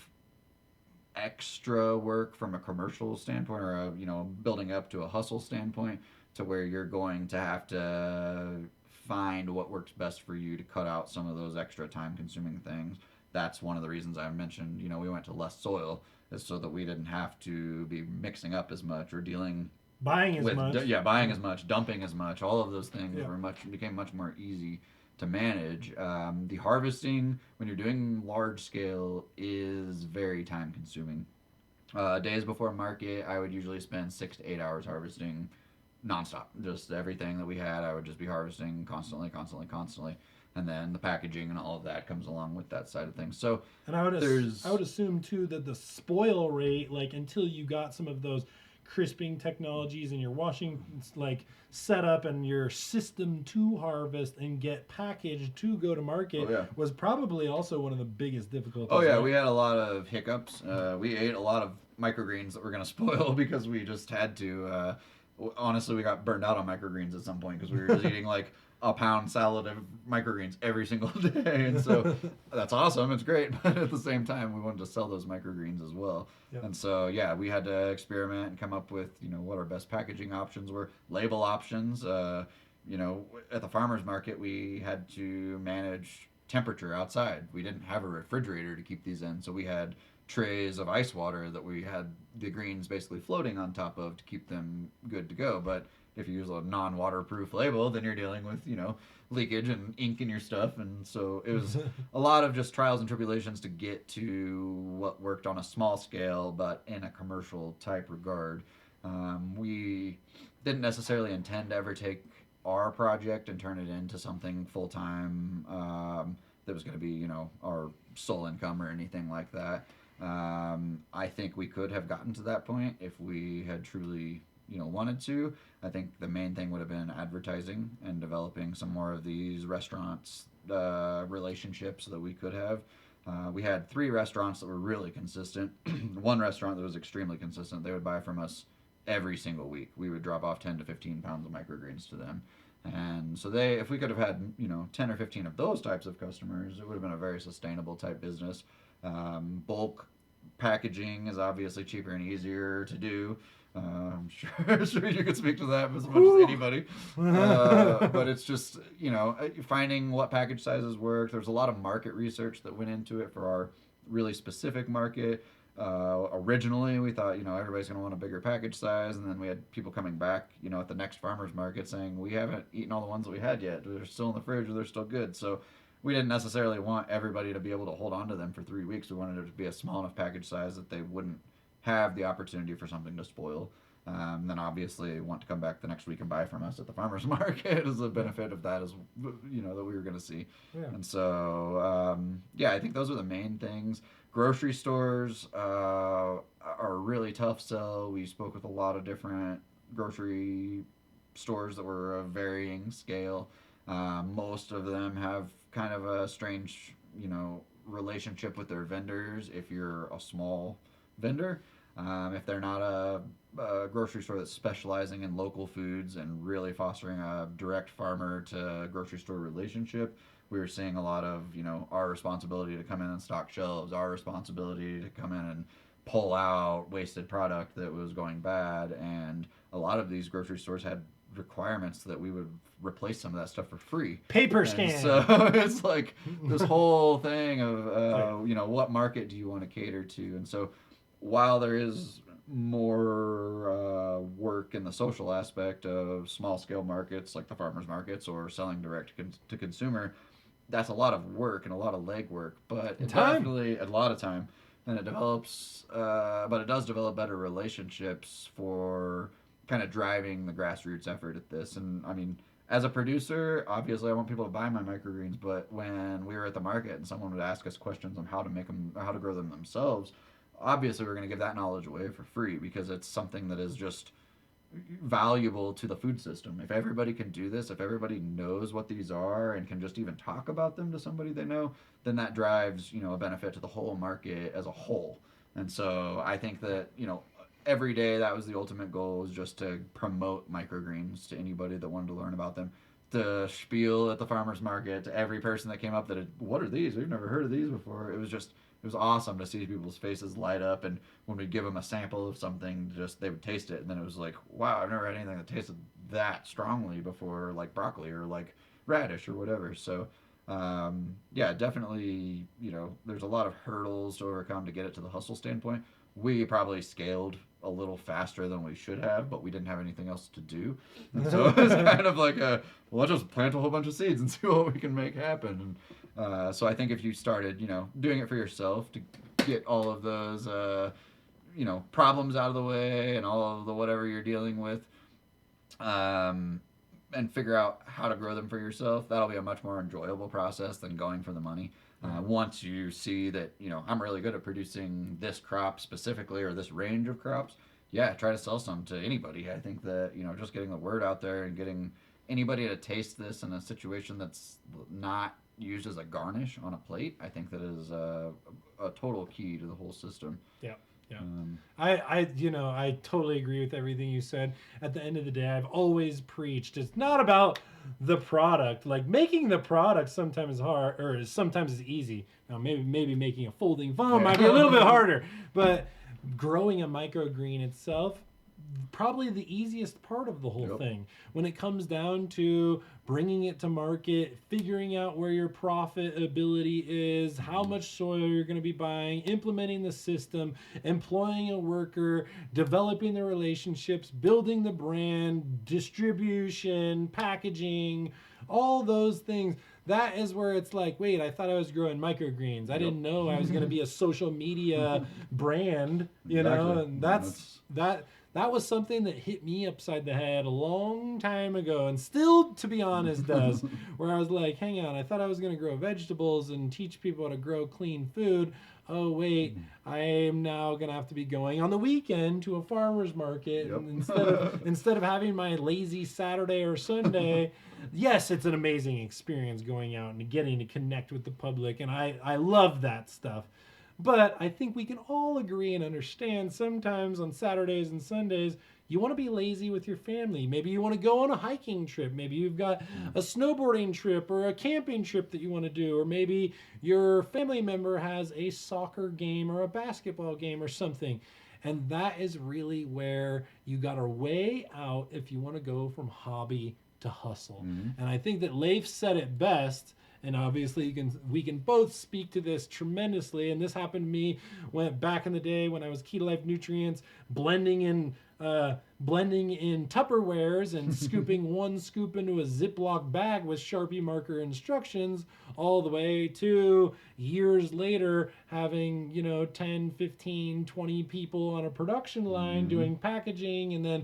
S2: extra work from a commercial standpoint or building up to a hustle standpoint to where you're going to have to find what works best for you to cut out some of those extra time consuming things. That's one of the reasons I mentioned, we went to less soil, is so that we didn't have to be mixing up as much or dealing
S1: Buying as
S2: with
S1: much.
S2: buying as much, dumping as much. All of those things
S1: Yeah.
S2: became much more easy to manage. The harvesting, when you're doing large scale, is very time consuming. Days before market, I would usually spend 6 to 8 hours harvesting nonstop. Just everything that we had, I would just be harvesting constantly, constantly, constantly. And then the packaging and all of that comes along with that side of things. So
S1: And I would
S2: there's
S1: I would assume too that the spoil rate, like until you got some of those crisping technologies and your washing like set up and your system to harvest and get packaged to go to market,
S2: Oh, yeah.
S1: was probably also one of the biggest difficulties.
S2: Oh yeah,
S1: right?
S2: we had a lot of hiccups. We ate a lot of microgreens that were going to spoil because we just had to. Honestly, we got burned out on microgreens at some point because we were just eating like a pound salad of microgreens every single day, and so that's awesome. It's great, but at the same time, we wanted to sell those microgreens as well.
S1: Yep.
S2: And so yeah, we had to experiment and come up with what our best packaging options were, label options. At the farmers market, we had to manage temperature outside. We didn't have a refrigerator to keep these in, so we had trays of ice water that we had the greens basically floating on top of to keep them good to go. But if you use a non-waterproof label, then you're dealing with leakage and ink in your stuff, and so it was a lot of just trials and tribulations to get to what worked on a small scale but in a commercial type regard. We didn't necessarily intend to ever take our project and turn it into something full time that was going to be our sole income or anything like that. I think we could have gotten to that point if we had truly wanted to. I think the main thing would have been advertising and developing some more of these restaurants relationships that we could have. We had 3 restaurants that were really consistent. One restaurant that was extremely consistent. They would buy from us every single week. We would drop off 10 to 15 pounds of microgreens to them. And so if we could have had 10 or 15 of those types of customers, it would have been a very sustainable type business. Bulk packaging is obviously cheaper and easier to do. I'm sure you could speak to that as much as anybody. But it's just finding what package sizes work. There's a lot of market research that went into it for our really specific market. Originally, we thought everybody's going to want a bigger package size, and then we had people coming back at the next farmers market saying we haven't eaten all the ones that we had yet. They're still in the fridge, or they're still good. So we didn't necessarily want everybody to be able to hold on to them for 3 weeks. We wanted it to be a small enough package size that they wouldn't have the opportunity for something to spoil. Then obviously want to come back the next week and buy from us at the farmers market as a benefit of that, as that we were going to see.
S1: Yeah.
S2: And so I think those are the main things. Grocery stores are a really tough sell. We spoke with a lot of different grocery stores that were of varying scale. Most of them have kind of a strange relationship with their vendors if you're a small vendor. If they're not a grocery store that's specializing in local foods and really fostering a direct farmer to grocery store relationship, we were seeing a lot of our responsibility to come in and stock shelves, our responsibility to come in and pull out wasted product that was going bad, and a lot of these grocery stores had requirements that we would replace some of that stuff for free.
S1: Paper scan.
S2: So it's like this whole thing of what market do you want to cater to, and so while there is more work in the social aspect of small scale markets like the farmers markets or selling direct to consumer, that's a lot of work and a lot of legwork, but it definitely a lot of time, and it develops but it does develop better relationships for kind of driving the grassroots effort at this. And I mean, as a producer, obviously I want people to buy my microgreens, but when we were at the market and someone would ask us questions on how to make them, how to grow them themselves, obviously we're going to give that knowledge away for free because it's something that is just valuable to the food system. If everybody can do this, if everybody knows what these are and can just even talk about them to somebody they know, then that drives a benefit to the whole market as a whole. And so I think that every day that was the ultimate goal, was just to promote microgreens to anybody that wanted to learn about them. The spiel at the farmers market to every person that came up that what are these? We've never heard of these before. It was awesome to see people's faces light up, and when we give them a sample of something, just they would taste it, and then it was like, wow, I've never had anything that tasted that strongly before, like broccoli or like radish or whatever. So yeah, definitely, there's a lot of hurdles to overcome to get it to the hustle standpoint. We probably scaled a little faster than we should have, but we didn't have anything else to do. And so it was kind of like well, let's just plant a whole bunch of seeds and see what we can make happen. And so I think if you started, doing it for yourself to get all of those, problems out of the way and all of the whatever you're dealing with, and figure out how to grow them for yourself, that'll be a much more enjoyable process than going for the money. Once you see that, I'm really good at producing this crop specifically or this range of crops, yeah, try to sell some to anybody. I think that, just getting the word out there and getting anybody to taste this in a situation that's not used as a garnish on a plate, I think that is a total key to the whole system.
S1: Yeah. Yeah. I totally agree with everything you said. At the end of the day, I've always preached it's not about the product. Like making the product sometimes is hard, or sometimes is easy. Now maybe making a folding phone might be a little bit harder, but growing a microgreen itself, probably the easiest part of the whole thing. When it comes down to bringing it to market, figuring out where your profitability is, how much soil you're going to be buying, implementing the system, employing a worker, developing the relationships, building the brand, distribution, packaging, all those things. That is where it's like, wait, I thought I was growing microgreens. I didn't know I was going to be a social media brand, and that was something that hit me upside the head a long time ago, and still, to be honest, does. Where I was like, hang on, I thought I was going to grow vegetables and teach people how to grow clean food. Oh, wait, I am now going to have to be going on the weekend to a farmer's market. And instead of having my lazy Saturday or Sunday, yes, it's an amazing experience going out and getting to connect with the public. And I love that stuff. But I think we can all agree and understand sometimes on Saturdays and Sundays, you want to be lazy with your family. Maybe you want to go on a hiking trip. Maybe you've got a snowboarding trip or a camping trip that you want to do. Or maybe your family member has a soccer game or a basketball game or something. And that is really where you got to weigh out if you want to go from hobby to hustle. And I think that Leif said it best. And obviously, we can both speak to this tremendously. And this happened to me back in the day when I was Key to Life Nutrients, blending in Tupperwares and scooping one scoop into a Ziploc bag with Sharpie marker instructions, all the way to years later having 10, 15, 20 people on a production line doing packaging, and then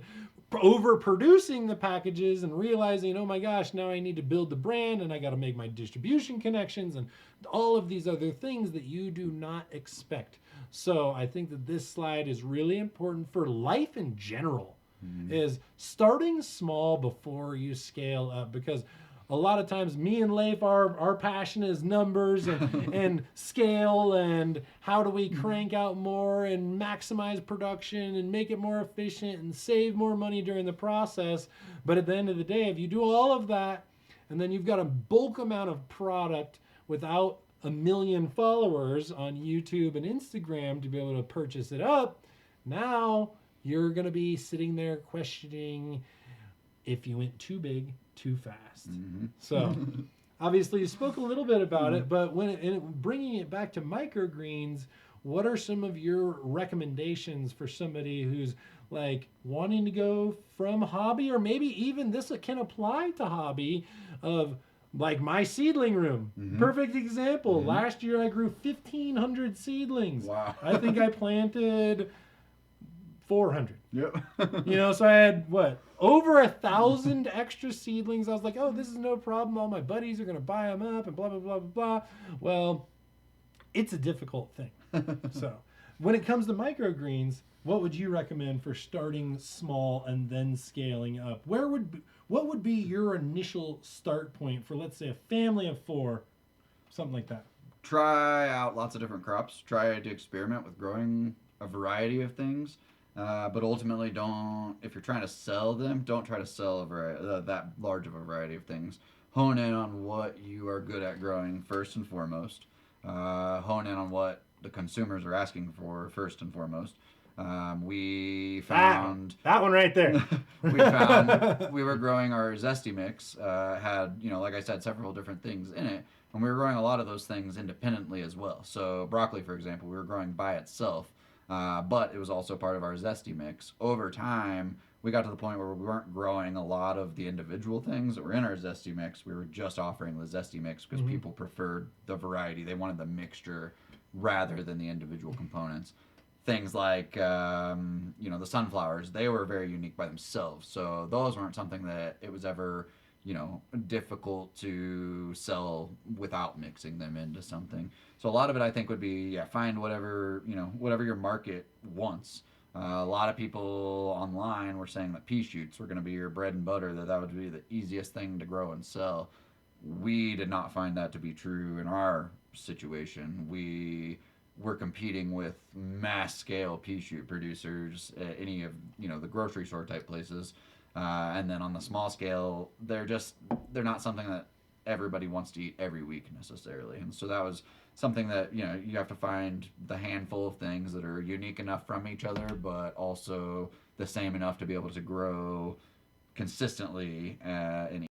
S1: overproducing the packages and realizing, oh my gosh, now I need to build the brand and I got to make my distribution connections and all of these other things that you do not expect. So I think that this slide is really important for life in general, is starting small before you scale up, because a lot of times me and Leif, our passion is numbers and scale and how do we crank out more and maximize production and make it more efficient and save more money during the process. But at the end of the day, if you do all of that and then you've got a bulk amount of product without 1 million followers on YouTube and Instagram to be able to purchase it up, now you're going to be sitting there questioning if you went too big too fast. So obviously you spoke a little bit about it, but bringing it back to microgreens, what are some of your recommendations for somebody who's like wanting to go from hobby, or maybe even this can apply to hobby, of like my seedling room? Perfect example. Last year I grew 1,500 seedlings.
S2: Wow.
S1: I think I planted 400.
S2: Yep.
S1: So I had over 1,000 extra seedlings. I was like, oh, this is no problem. All my buddies are going to buy them up and blah, blah, blah, blah, blah. Well, it's a difficult thing. So when it comes to microgreens, what would you recommend for starting small and then scaling up? What would be your initial start point for, let's say, a family of 4, something like that?
S2: Try out lots of different crops. Try to experiment with growing a variety of things. But ultimately, if you're trying to sell them, don't try to sell that large of a variety of things. Hone in on what you are good at growing first and foremost. Hone in on what the consumers are asking for first and foremost. We found
S1: that one right there.
S2: we were growing our zesty mix. Had, like I said, several different things in it, and we were growing a lot of those things independently as well. So broccoli, for example, we were growing by itself, but it was also part of our zesty mix. Over time, we got to the point where we weren't growing a lot of the individual things that were in our zesty mix. We were just offering the zesty mix because people preferred the variety. They wanted the mixture rather than the individual components. Things like the sunflowers, they were very unique by themselves, so those weren't something that it was ever difficult to sell without mixing them into something. So a lot of it, I think, would be find whatever your market wants. A lot of people online were saying that pea shoots were going to be your bread and butter, that would be the easiest thing to grow and sell. We did not find that to be true in our situation. We're competing with mass scale pea shoot producers at any of the grocery store type places, and then on the small scale, they're not something that everybody wants to eat every week necessarily. And so that was something that you have to find the handful of things that are unique enough from each other, but also the same enough to be able to grow consistently in